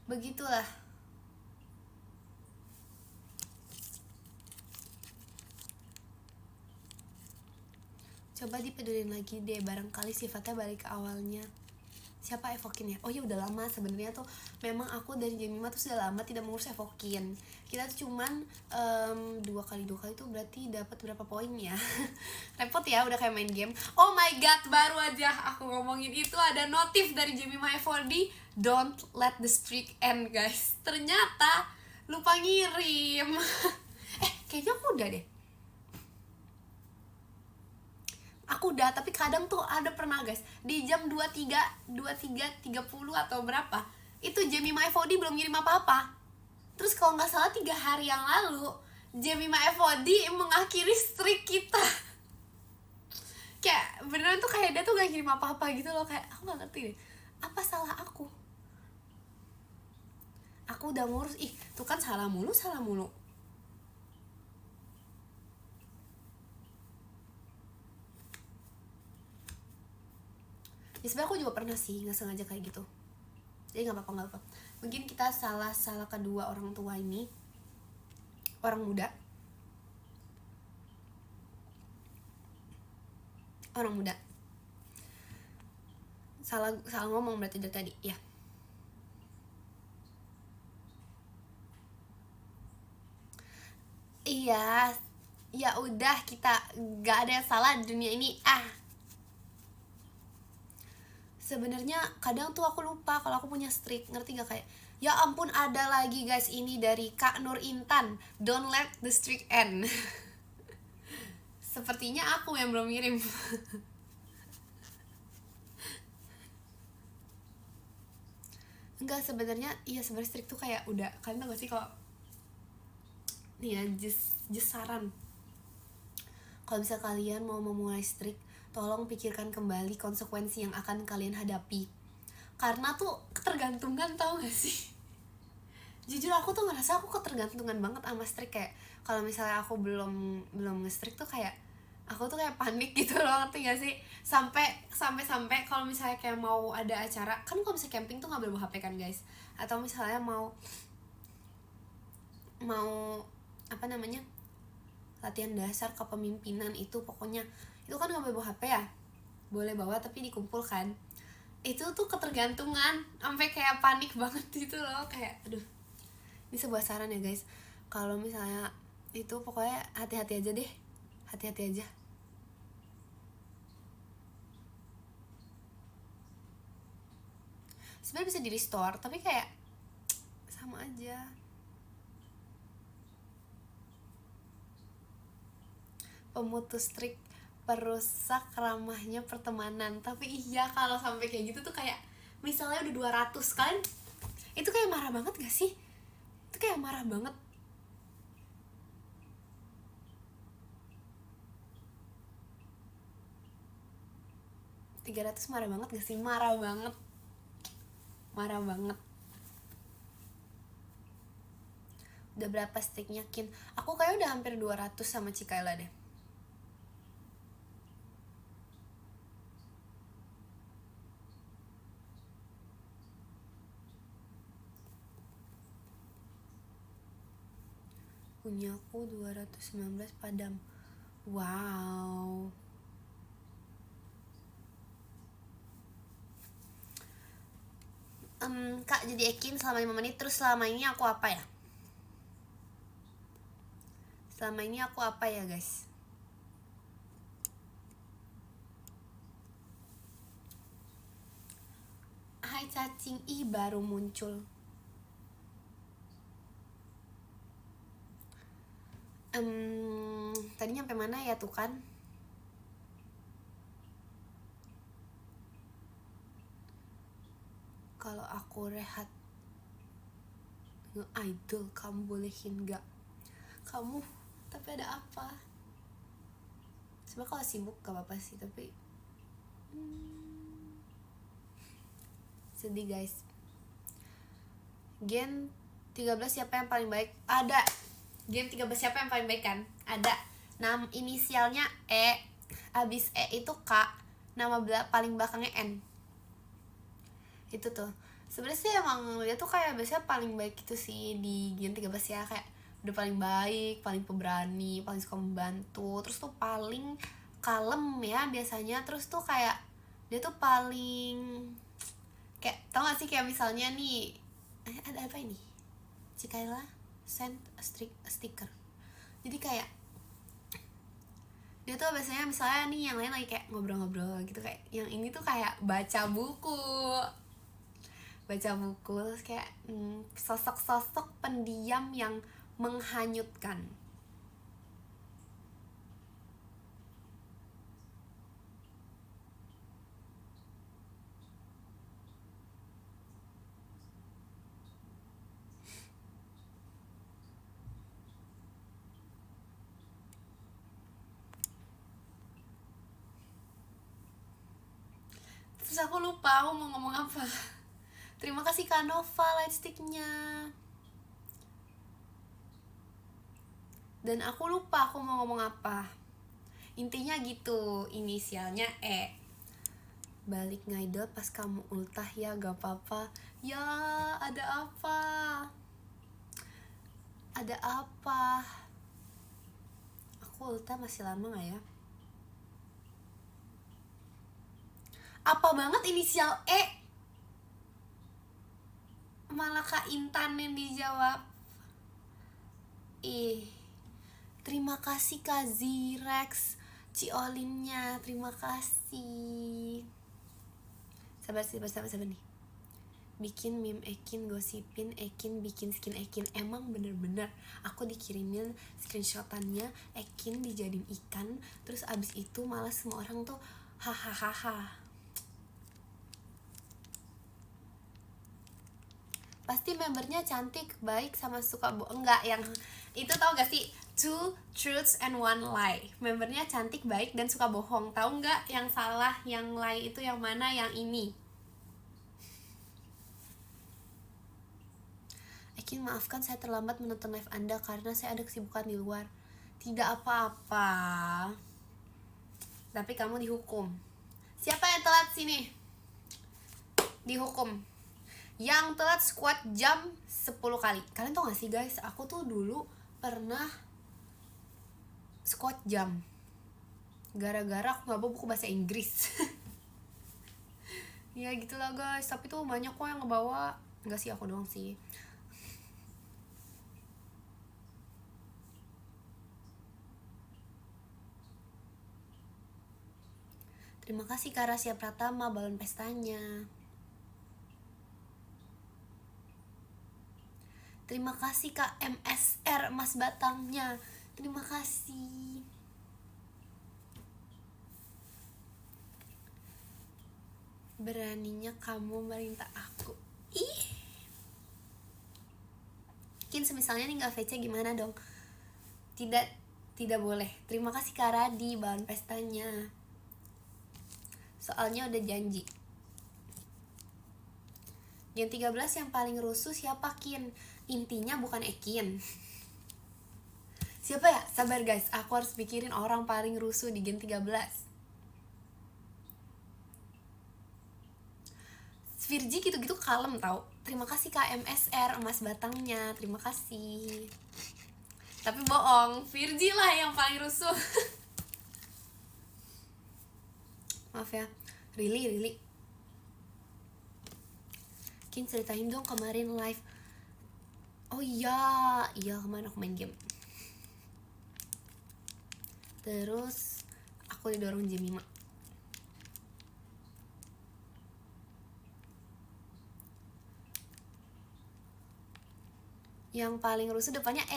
Begitulah. Coba dipedulin lagi deh, barangkali sifatnya balik ke awalnya. Siapa Evokin ya? Oh ya udah lama sebenarnya tuh. Memang aku dari Jemima tuh sudah lama tidak mengurus Evokin. Kita tuh cuman 2 kali tuh berarti dapat berapa poin ya? Repot ya, udah kayak main game. Oh my god, baru aja aku ngomongin itu ada notif dari Jemima F4D. Don't let the streak end guys. Ternyata lupa ngirim. Kayaknya aku udah deh. Aku udah, tapi kadang tuh ada pernah guys di jam 23.30 atau berapa itu Jemima FOD belum ngirim apa-apa. Terus kalau nggak salah 3 hari yang lalu Jemima FOD mengakhiri streak kita. Kayak beneran tuh kayak dia tuh gak kirim apa-apa gitu loh. Kayak aku gak ngerti deh, apa salah aku udah ngurus, ih tuh kan salah mulu. Ya sebenarnya aku juga pernah sih nggak sengaja kayak gitu, jadi nggak apa-apa. Mungkin kita salah kedua orang tua ini, orang muda salah ngomong berarti dari tadi ya. Iya, ya udah, kita nggak ada yang salah di dunia ini. Sebenarnya kadang tuh aku lupa kalau aku punya streak, ngerti gak? Kayak ya ampun, ada lagi guys, ini dari Kak Nur Intan, don't let the streak end. Sepertinya aku yang belum ngirim. Enggak, sebenarnya iya, sebenarnya streak tuh kayak udah, kalian tau gak sih kalau nih ya, just saran, kalau bisa kalian mau memulai streak, tolong pikirkan kembali konsekuensi yang akan kalian hadapi. Karena tuh ketergantungan, tau gak sih? Jujur aku tuh ngerasa aku ketergantungan banget sama streak. Kayak kalau misalnya aku belum nge-streak tuh kayak aku tuh kayak panik gitu loh, ngerti gak sih? Sampai kalau misalnya kayak mau ada acara, kan kalau misalnya camping tuh gak boleh bawa HP kan guys, atau misalnya mau apa namanya, latihan dasar kepemimpinan itu, pokoknya itu kan gak boleh bawa HP ya, boleh bawa tapi dikumpulkan. Itu tuh ketergantungan sampai kayak panik banget gitu loh. Kayak aduh, ini sebuah saran ya guys, kalau misalnya itu pokoknya hati-hati aja deh, hati-hati aja. Sebenarnya bisa di restore tapi kayak sama aja. Pemutus trik perusak ramahnya pertemanan. Tapi iya, kalau sampai kayak gitu tuh kayak misalnya udah 200, kalian itu kayak marah banget gak sih? Itu kayak marah banget. $300 marah banget gak sih? Marah banget. Udah berapa sticknya Kin? Aku kayak udah hampir 200 sama Cikaela deh. Punya aku 219 padam. Wow. Kak, jadi Ekin selama 5 menit. Terus selama ini aku apa ya? Guys? Hai cacing, ih baru muncul. Tadi nyampe mana ya tuh kan? Kalau aku rehat nge-idol, kamu bolehin gak? Kamu, tapi ada apa? Sebenernya kalau sibuk gak apa-apa sih, tapi sedih guys. Gen 13 siapa yang paling baik? Ada. Gen 13 siapa yang paling baik kan? Ada. Inisialnya E, abis E itu K, nama paling belakangnya N. Itu tuh sebenarnya sih emang dia tuh kayak biasanya paling baik gitu sih di Gen 13 ya. Kayak udah paling baik, paling pemberani, paling suka membantu, terus tuh paling kalem ya biasanya. Terus tuh kayak dia tuh paling kayak, tau gak sih, kayak misalnya nih ada apa ini, Cikaela send a sticker. Jadi kayak dia tuh biasanya misalnya nih yang lain lagi kayak ngobrol-ngobrol gitu, kayak yang ini tuh kayak baca buku terus kayak sosok-sosok pendiam yang menghanyutkan. Terus aku lupa aku mau ngomong apa. Terima kasih Kak Nova lightsticknya. Dan aku lupa aku mau ngomong apa. Intinya gitu, inisialnya E. Balik ngaidel pas kamu ultah ya, gak apa-apa. Ya, ada apa? Ada apa? Aku ultah masih lama gak ya? Apa banget inisial E? Malah Kak Intan yang dijawab. Terima kasih Kak Zirex Ciolinnya, terima kasih. Sabar nih. Bikin meme Ekin, gosipin Ekin, bikin skin Ekin. Emang bener-bener aku dikirimin screenshotannya Ekin dijadiin ikan. Terus abis itu malah semua orang tuh hahaha. Pasti membernya cantik, baik, sama suka enggak, yang itu tau gak sih? 2 truths and 1 lie. Membernya cantik, baik, dan suka bohong. Tahu nggak yang salah, yang lie itu yang mana? Yang ini. Ekin, maafkan saya terlambat menonton live Anda karena saya ada kesibukan di luar. Tidak apa-apa. Tapi kamu dihukum. Siapa yang telat sini? Dihukum. Yang telat squat jam 10 kali. Kalian tau gak sih guys, aku tuh dulu pernah squat jam gara-gara aku gak bawa buku bahasa Inggris. Ya gitulah guys, tapi tuh banyak kok yang ngebawa. Enggak sih, aku doang sih. Terima kasih Kak Rasya Pratama balon pestanya. Terima kasih Kak MSR emas batangnya. Terima kasih. Beraninya kamu merintah aku. Mungkin semisalnya nih gak VC gimana dong? Tidak boleh. Terima kasih Kak Radi balon pestanya. Soalnya udah janji. Gen 13 yang paling rusuh siapa Kin? Intinya bukan Ekin. Siapa ya? Sabar guys, aku harus pikirin orang paling rusuh di Gen 13. Virgi gitu-gitu kalem tau. Terima kasih KMSR emas batangnya. Terima kasih. Tapi bohong, Virgi lah yang paling rusuh. Maaf ya. Really Kin, ceritain dong kemarin live. Oh iya kemarin aku main game. Terus aku didorong jam 5. Yang paling rusuh depannya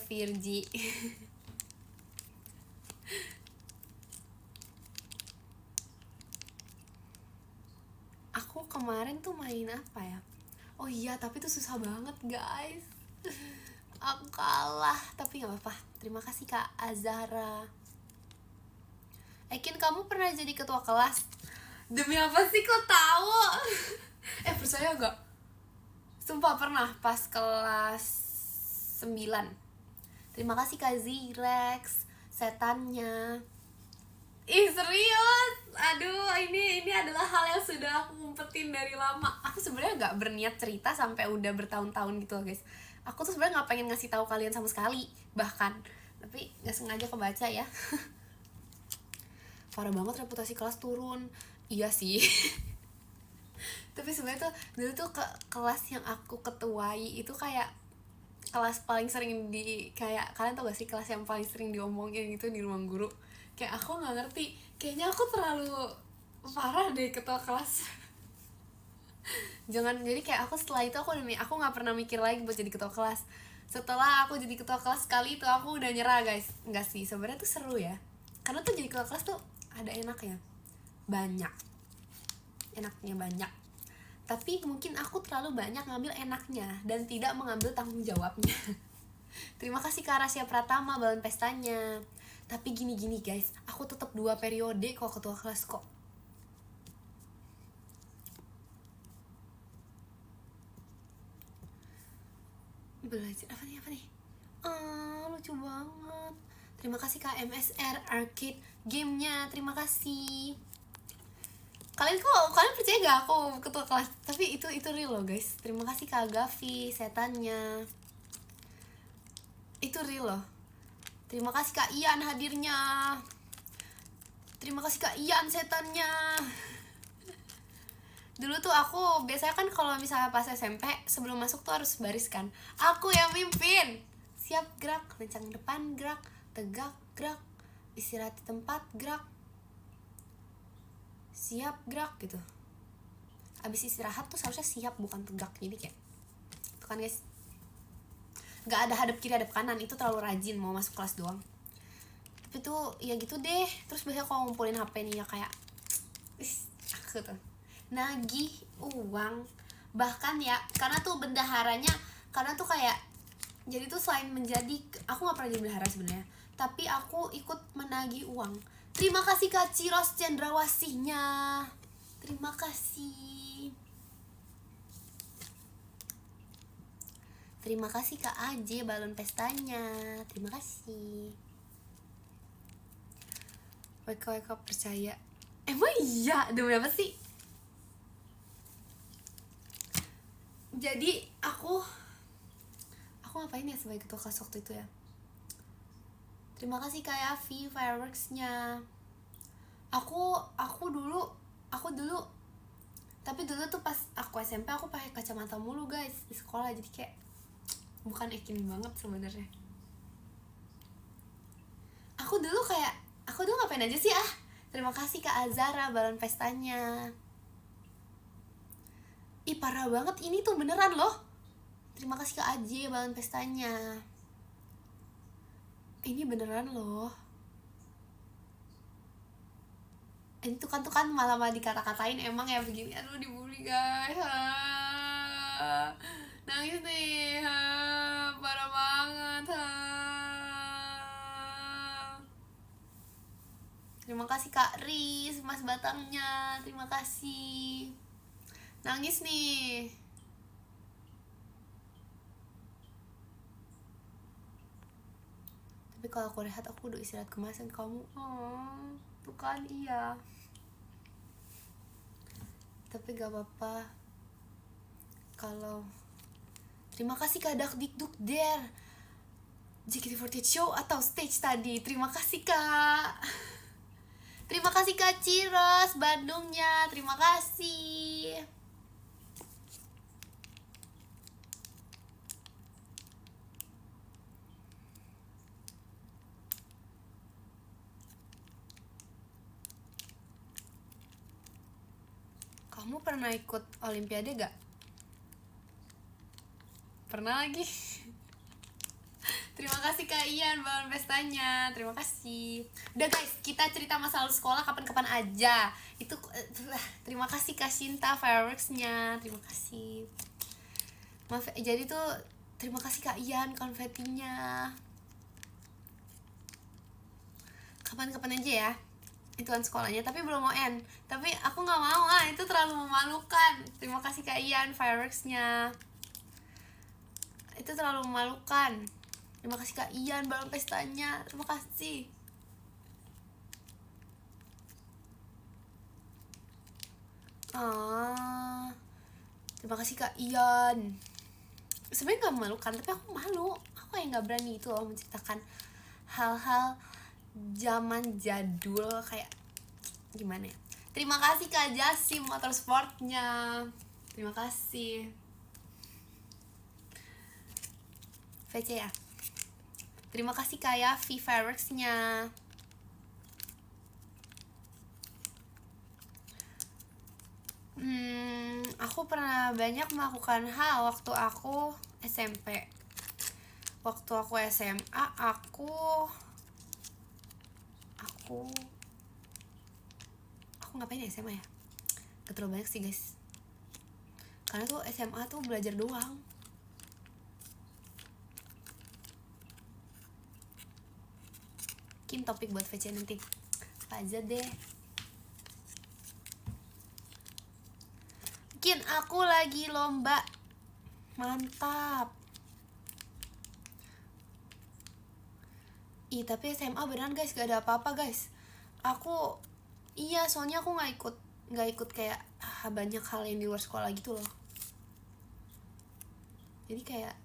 Virgi. Aku kemarin tuh main apa ya? Oh iya, tapi itu susah banget guys. Aku kalah, tapi gak apa-apa. Terima kasih Kak Azara. Ekin, kamu pernah jadi ketua kelas? Demi apa sih kok tahu? Percaya gak? Sumpah pernah pas kelas 9. Terima kasih Kak Zirex setannya. Serius? Aduh, ini adalah hal yang sudah aku ngumpetin dari lama. Aku sebenarnya nggak berniat cerita sampai udah bertahun-tahun gitu loh guys. Aku tuh sebenarnya nggak pengen ngasih tahu kalian sama sekali, bahkan, tapi nggak sengaja kebaca ya. Parah banget reputasi kelas turun. Iya sih. Tapi sebenarnya tuh dulu tuh kelas yang aku ketuai itu kayak kelas paling sering kayak kalian tau gak sih kelas yang paling sering diomongin gitu di ruang guru. Kayak aku nggak ngerti, kayaknya aku terlalu parah deh ketua kelas. Jangan, jadi kayak aku setelah itu aku nggak pernah mikir lagi buat jadi ketua kelas. Setelah aku jadi ketua kelas kali itu aku udah nyerah guys. Enggak sih, sebenarnya tuh seru ya, karena tuh jadi ketua kelas tuh ada enaknya banyak. Tapi mungkin aku terlalu banyak ngambil enaknya dan tidak mengambil tanggung jawabnya. Terima kasih Kak Rasya Pratama balon pestanya. Tapi gini guys, aku tetap 2 periode kok ketua kelas kok. belajar apa nih? Lucu banget. Terima kasih Kak MSR Arcade gamenya, terima kasih. Kalian percaya gak aku ketua kelas? Tapi itu real loh guys. Terima kasih Kak Gavi setannya. Itu real loh. Terima kasih Kak Ian hadirnya. Terima kasih Kak Ian setannya. Dulu tuh aku biasanya kan kalau misalnya pas SMP sebelum masuk tuh harus baris kan. Aku yang mimpin. Siap gerak, lencang depan gerak, tegak gerak, istirahat di tempat gerak, siap gerak gitu. Abis istirahat tuh seharusnya siap bukan tegak, jadi kayak itu kan guys. Gak ada hadap kiri hadap kanan, itu terlalu rajin mau masuk kelas doang. Tapi tuh ya gitu deh. Terus biasanya kalau ngumpulin HP nih ya kayak aku tuh nagih uang. Bahkan ya karena tuh bendaharanya, karena tuh kayak jadi tuh selain menjadi, aku gak pernah jadi bendahara sebenarnya, tapi aku ikut menagih uang. Terima kasih Kak Ciros Cendrawasihnya, terima kasih. Terima kasih Kak AJ balon pestanya, terima kasih. WK percaya. Emang iya, demi apa sih? Jadi aku ngapain ya sebagai ketua kelas waktu itu ya? Terima kasih Kak Yafi fireworksnya. Aku dulu tapi dulu tuh pas aku SMP aku pakai kacamata mulu guys di sekolah, jadi kayak bukan ekin banget sebenarnya. Aku dulu ngapain aja sih Terima kasih Kak Azara balon pestanya. Ih parah banget, ini tuh beneran loh. Terima kasih Kak AJ balon pestanya. Ini beneran loh. Ini tuh kan malah dikata-katain emang ya begini. Aduh dibully guys. Nangis nih. Parah banget. Terima kasih Kak Riz, Mas Batangnya. Terima kasih. Nangis nih. Tapi kalau aku rehat aku udah istirahat kemasan kamu. Tuh kan iya. Tapi gak apa-apa. Kalau terima kasih Kak Dakdikduk Der, JKT48 show atau stage tadi. Terima kasih Kak. Terima kasih Kak Ciros Bandungnya. Terima kasih. Kamu pernah ikut olimpiade gak? Pernah lagi. Terima kasih Kak Ian balon pestanya. Terima kasih. Udah guys, kita cerita masa lalu sekolah kapan-kapan aja. Itu terima kasih Kak Sinta fireworksnya. Terima kasih. Maaf, jadi tuh terima kasih Kak Ian konfetinya. Kapan-kapan aja ya ituan sekolahnya, tapi belum mau end. Tapi aku nggak mau itu terlalu memalukan. Terima kasih Kak Ian fireworksnya. Itu terlalu memalukan. Terima kasih Kak Ian balon pestanya. Terima kasih. Terima kasih Kak Ian. Sebenarnya nggak memalukan, tapi aku malu. Aku yang nggak berani itu loh menceritakan hal-hal zaman jadul kayak gimana ya. Terima kasih Kak Jasim motorsportnya. Terima kasih. VC ya. Terima kasih Kak Yafi fireworksnya. Aku pernah banyak melakukan hal waktu aku SMP. Waktu aku SMA aku ngapain ya SMA ya? Gak terlalu banyak sih guys. Karena tuh SMA tuh belajar doang. Mungkin topik buat VC nanti apa aja deh. Mungkin aku lagi lomba. Mantap. Ih tapi SMA beneran guys gak ada apa-apa guys. Aku iya soalnya aku nggak ikut kayak banyak hal yang di luar sekolah gitu loh. Jadi kayak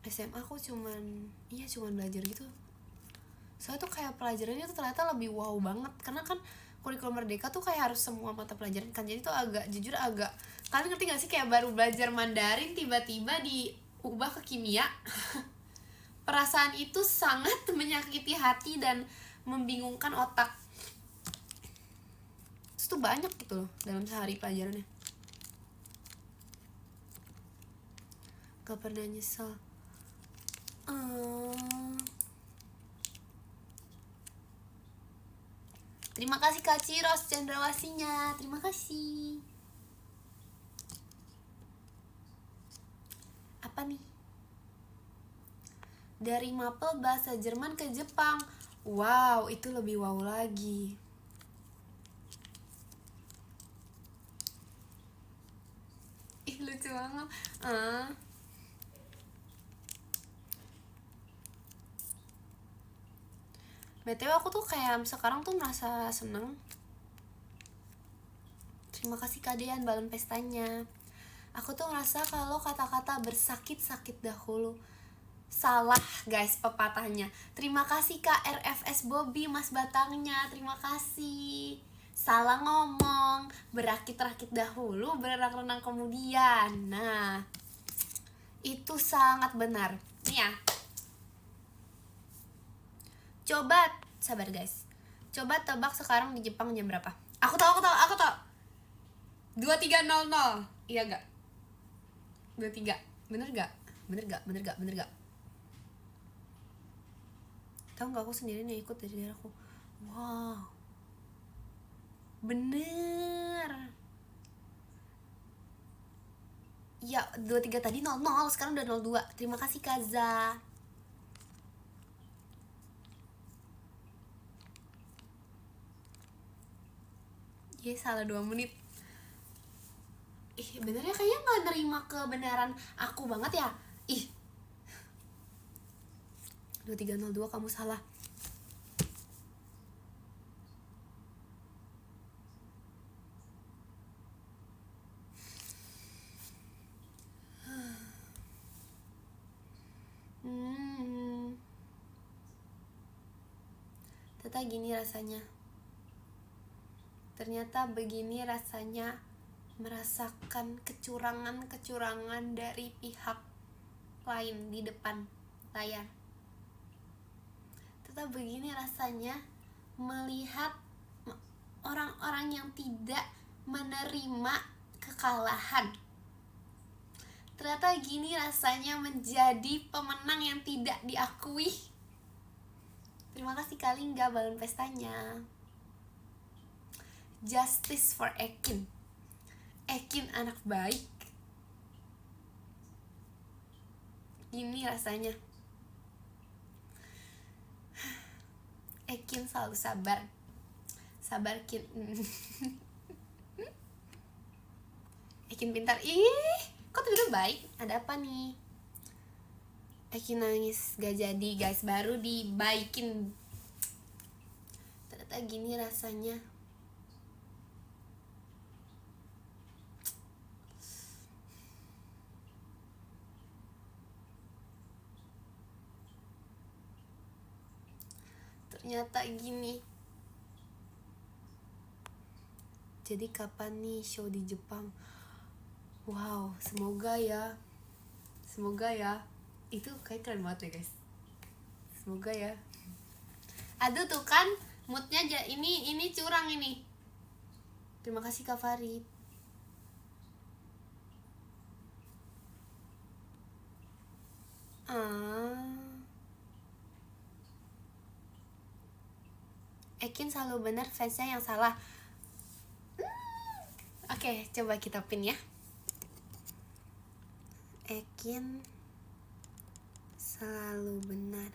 SMA aku cuman belajar gitu. Soalnya tuh kayak pelajarannya tuh ternyata lebih wow banget. Karena kan kurikulum Merdeka tuh kayak harus semua mata pelajaran kan. Jadi tuh jujur agak kalian ngerti gak sih kayak baru belajar Mandarin tiba-tiba diubah ke kimia. Perasaan itu sangat menyakiti hati dan membingungkan otak. Itu tuh banyak gitu loh dalam sehari pelajarannya. Gak pernah nyesel. Terima kasih Kak Ciros cendrawasinya. Terima kasih. Apa nih? Dari mapel bahasa Jerman ke Jepang. Wow, itu lebih wow lagi. Ih, lucu banget. BTW aku tuh kayak sekarang tuh merasa seneng. Terima kasih Kak Dean balon pestanya. Aku tuh ngerasa kalau kata-kata bersakit-sakit dahulu salah guys pepatahnya. Terima kasih Kak RFS Bobby Mas Batangnya. Terima kasih. Salah ngomong, berakit-rakit dahulu, berenang-renang kemudian. Nah, itu sangat benar. Nih ya. Coba, sabar guys. Coba tebak sekarang di Jepang jam berapa? Aku tahu. 23.00. Iya gak? 23. Bener gak? Tahu gak aku sendiri nih ikut dari daerahku. Wow. Bener. Ya, 23 tadi 00, sekarang udah 02. Terima kasih Kaza. Salah 2 menit. Benernya kayaknya gak nerima kebenaran aku banget ya. 23.02 kamu salah. Ternyata gini rasanya. Ternyata begini rasanya merasakan kecurangan dari pihak lain di depan layar. Ternyata begini rasanya melihat orang-orang yang tidak menerima kekalahan. Ternyata gini rasanya menjadi pemenang yang tidak diakui. Terima kasih Kalingga balon pestanya. Justice for Ekin. Ekin anak baik. Ini rasanya. Ekin selalu sabar. Sabar Kin. Ekin pintar. Kok tiba-tiba baik? Ada apa nih? Ekin nangis gak jadi guys, baru dibaikin. Ternyata gini rasanya. Ternyata gini. Jadi kapan nih show di Jepang? Wow, semoga ya. Itu kayak keren banget ya guys. Semoga ya. Aduh tuh kan moodnya ini curang ini. Terima kasih Kak Farid. Ekin selalu benar, fansnya yang salah. Oke, coba kita pin ya. Ekin selalu benar.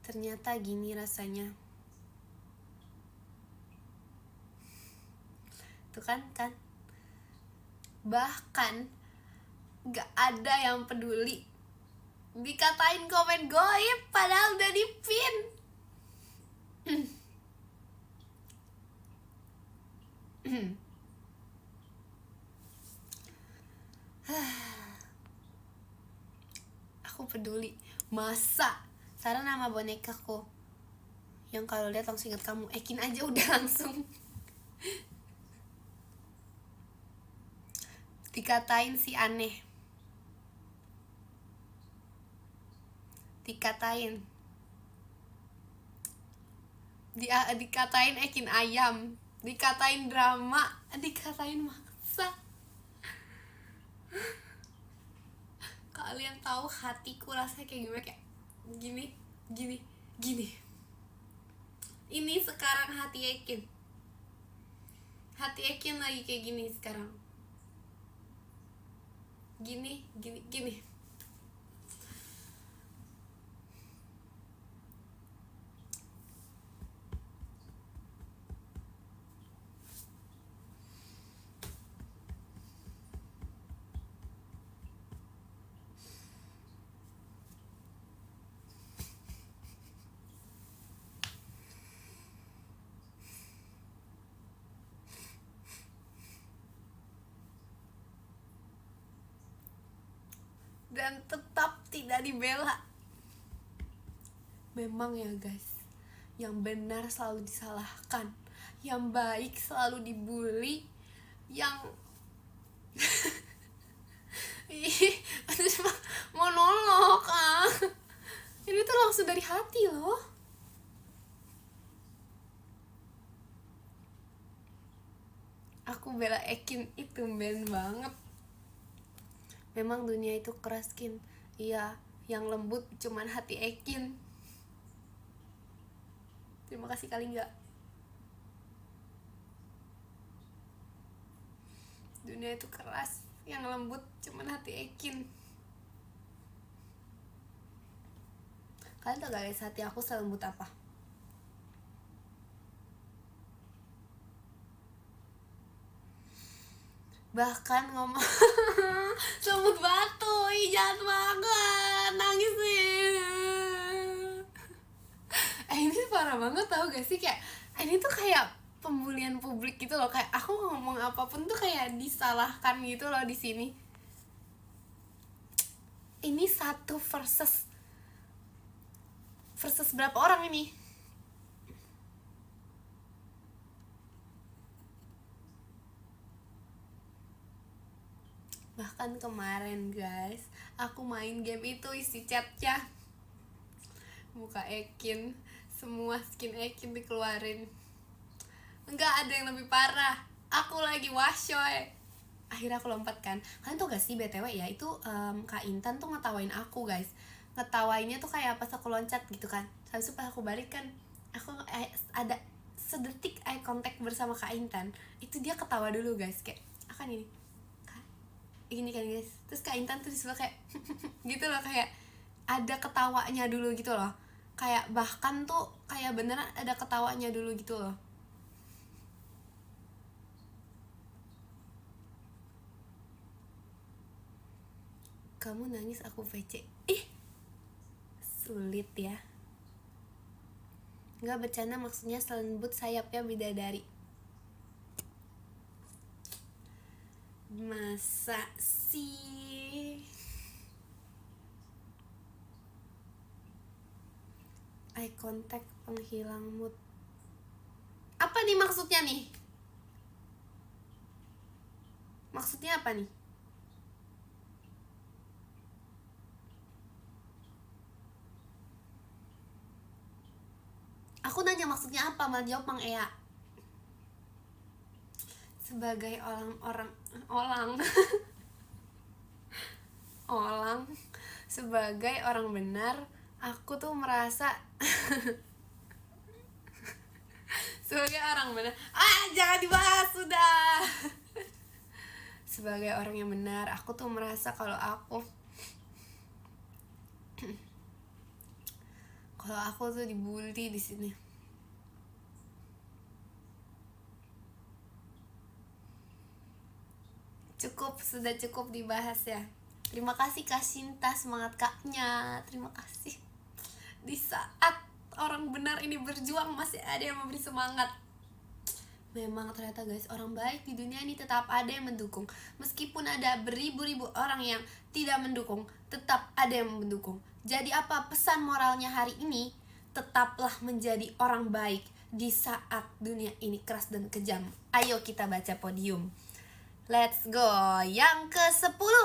Ternyata gini rasanya. Tuh kan bahkan gak ada yang peduli, dikatain komen goib padahal udah dipin. Aku peduli. Masa Sarah nama bonekaku yang kalau lihat langsung ingat kamu, Ekin aja udah langsung. Dikatain si aneh, dikatain Ekin ayam, dikatain drama, dikatain maksa. Kalian tahu hatiku rasanya kayak gimana, kayak gini. Ini sekarang hati Ekin lagi kayak gini sekarang. Gini. Dan tetap tidak dibela. Memang ya guys, yang benar selalu disalahkan, yang baik selalu dibully, yang monolog ini tuh langsung dari hati loh. Aku bela Ekin itu ben banget. Memang dunia itu keras, Kin. Iya, yang lembut cuman hati Ekin. Terima kasih kali enggak. Dunia itu keras, yang lembut cuman hati Ekin. Kalian tau gak guys, hati aku selembut apa? Bahkan ngomong semut batu, jahat banget, nangis nih. Ini parah banget tau gak sih, kayak ini tuh kayak pembulian publik gitu loh, kayak aku ngomong apapun tuh kayak disalahkan gitu loh di sini. Ini satu versus berapa orang ini? Bahkan kemarin guys, aku main game itu isi chatnya muka Ekin, semua skin Ekin dikeluarin. Enggak ada yang lebih parah, aku lagi washoy. Akhirnya aku lompat kan. Kalian tau gak sih BTW ya, itu Kak Intan tuh ngetawain aku guys. Ngetawainnya tuh kayak pas aku loncat gitu kan. Habis itu pas aku balik kan, aku ada sedetik eye contact bersama Kak Intan. Itu dia ketawa dulu guys, kayak akan ini kan guys. Terus Kak Intan tuh disuruh kayak gitu loh, kayak ada ketawanya dulu gitu loh, kayak bahkan tuh kayak beneran ada ketawanya dulu gitu loh. Kamu nangis aku VC. Sulit ya. Nggak bercanda, maksudnya selembut sayapnya bidadari. Masa sih? Eye contact penghilang mood. Apa nih maksudnya nih? Maksudnya apa nih? Aku nanya maksudnya apa, malah jawab Mang Ea. Sebagai sebagai orang benar, aku tuh merasa sebagai orang benar, jangan dibahas sudah. Sebagai orang yang benar, aku tuh merasa kalau aku tuh dibully di sini. sudah cukup dibahas ya. Terima kasih Kak Sinta, semangat Kaknya. Terima kasih. Di saat orang benar ini berjuang, masih ada yang memberi semangat. Memang ternyata guys, orang baik di dunia ini tetap ada yang mendukung. Meskipun ada beribu-ribu orang yang tidak mendukung, tetap ada yang mendukung. Jadi apa pesan moralnya hari ini? Tetaplah menjadi orang baik di saat dunia ini keras dan kejam. Ayo kita baca podium. Let's go. Yang ke-10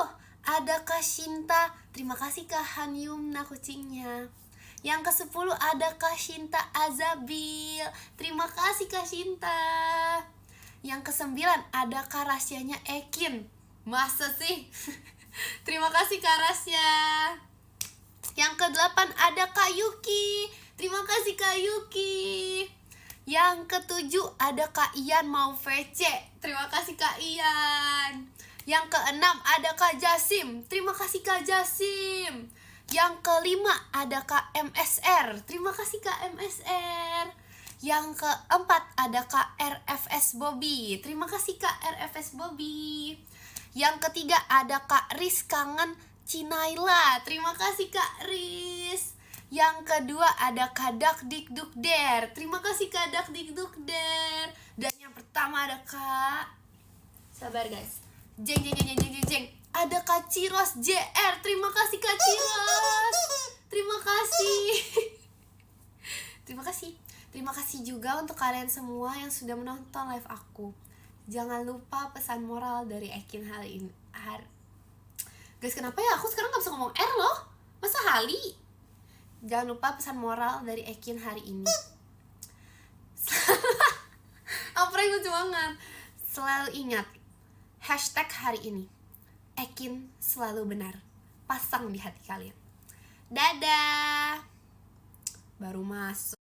ada Kak Shinta. Terima kasih Kak Hanyumna kucingnya. Yang ke-10 ada Kak Shinta Azabil. Terima kasih Kak Shinta. Yang ke-9 ada Kak Rasyanya Ekin. Masa sih? Terima kasih Kak Rasya. Yang ke-8 ada Kak Yuki. Terima kasih Kak Yuki. Yang ke-7 ada Kak Ian mau VC. Terima kasih Kak Ian. Yang ke-6 ada Kak Jasim. Terima kasih Kak Jasim. Yang ke-5 ada Kak MSR. Terima kasih Kak MSR. Yang ke-4 ada Kak RFS Bobby. Terima kasih Kak RFS Bobby. Yang ketiga ada Kak Riz Kangen Cinaila. Terima kasih Kak Riz. Yang kedua ada Kak Dakdikdukder. Terima kasih Kak Dakdikdukder. Dan yang pertama ada Kak, sabar guys, jeng. Ada Kak Ciros JR. Terima kasih Kak Ciros. Terima kasih. Terima kasih juga untuk kalian semua yang sudah menonton live aku. Jangan lupa pesan moral dari Ekin hari ini. Guys, kenapa ya aku sekarang gak bisa ngomong R loh? Masa Hali? Jangan lupa pesan moral dari Ekin hari ini. Apa yang lucu banget. Selalu ingat hashtag hari ini, Ekin selalu benar. Pasang di hati kalian. Dadah. Baru masuk.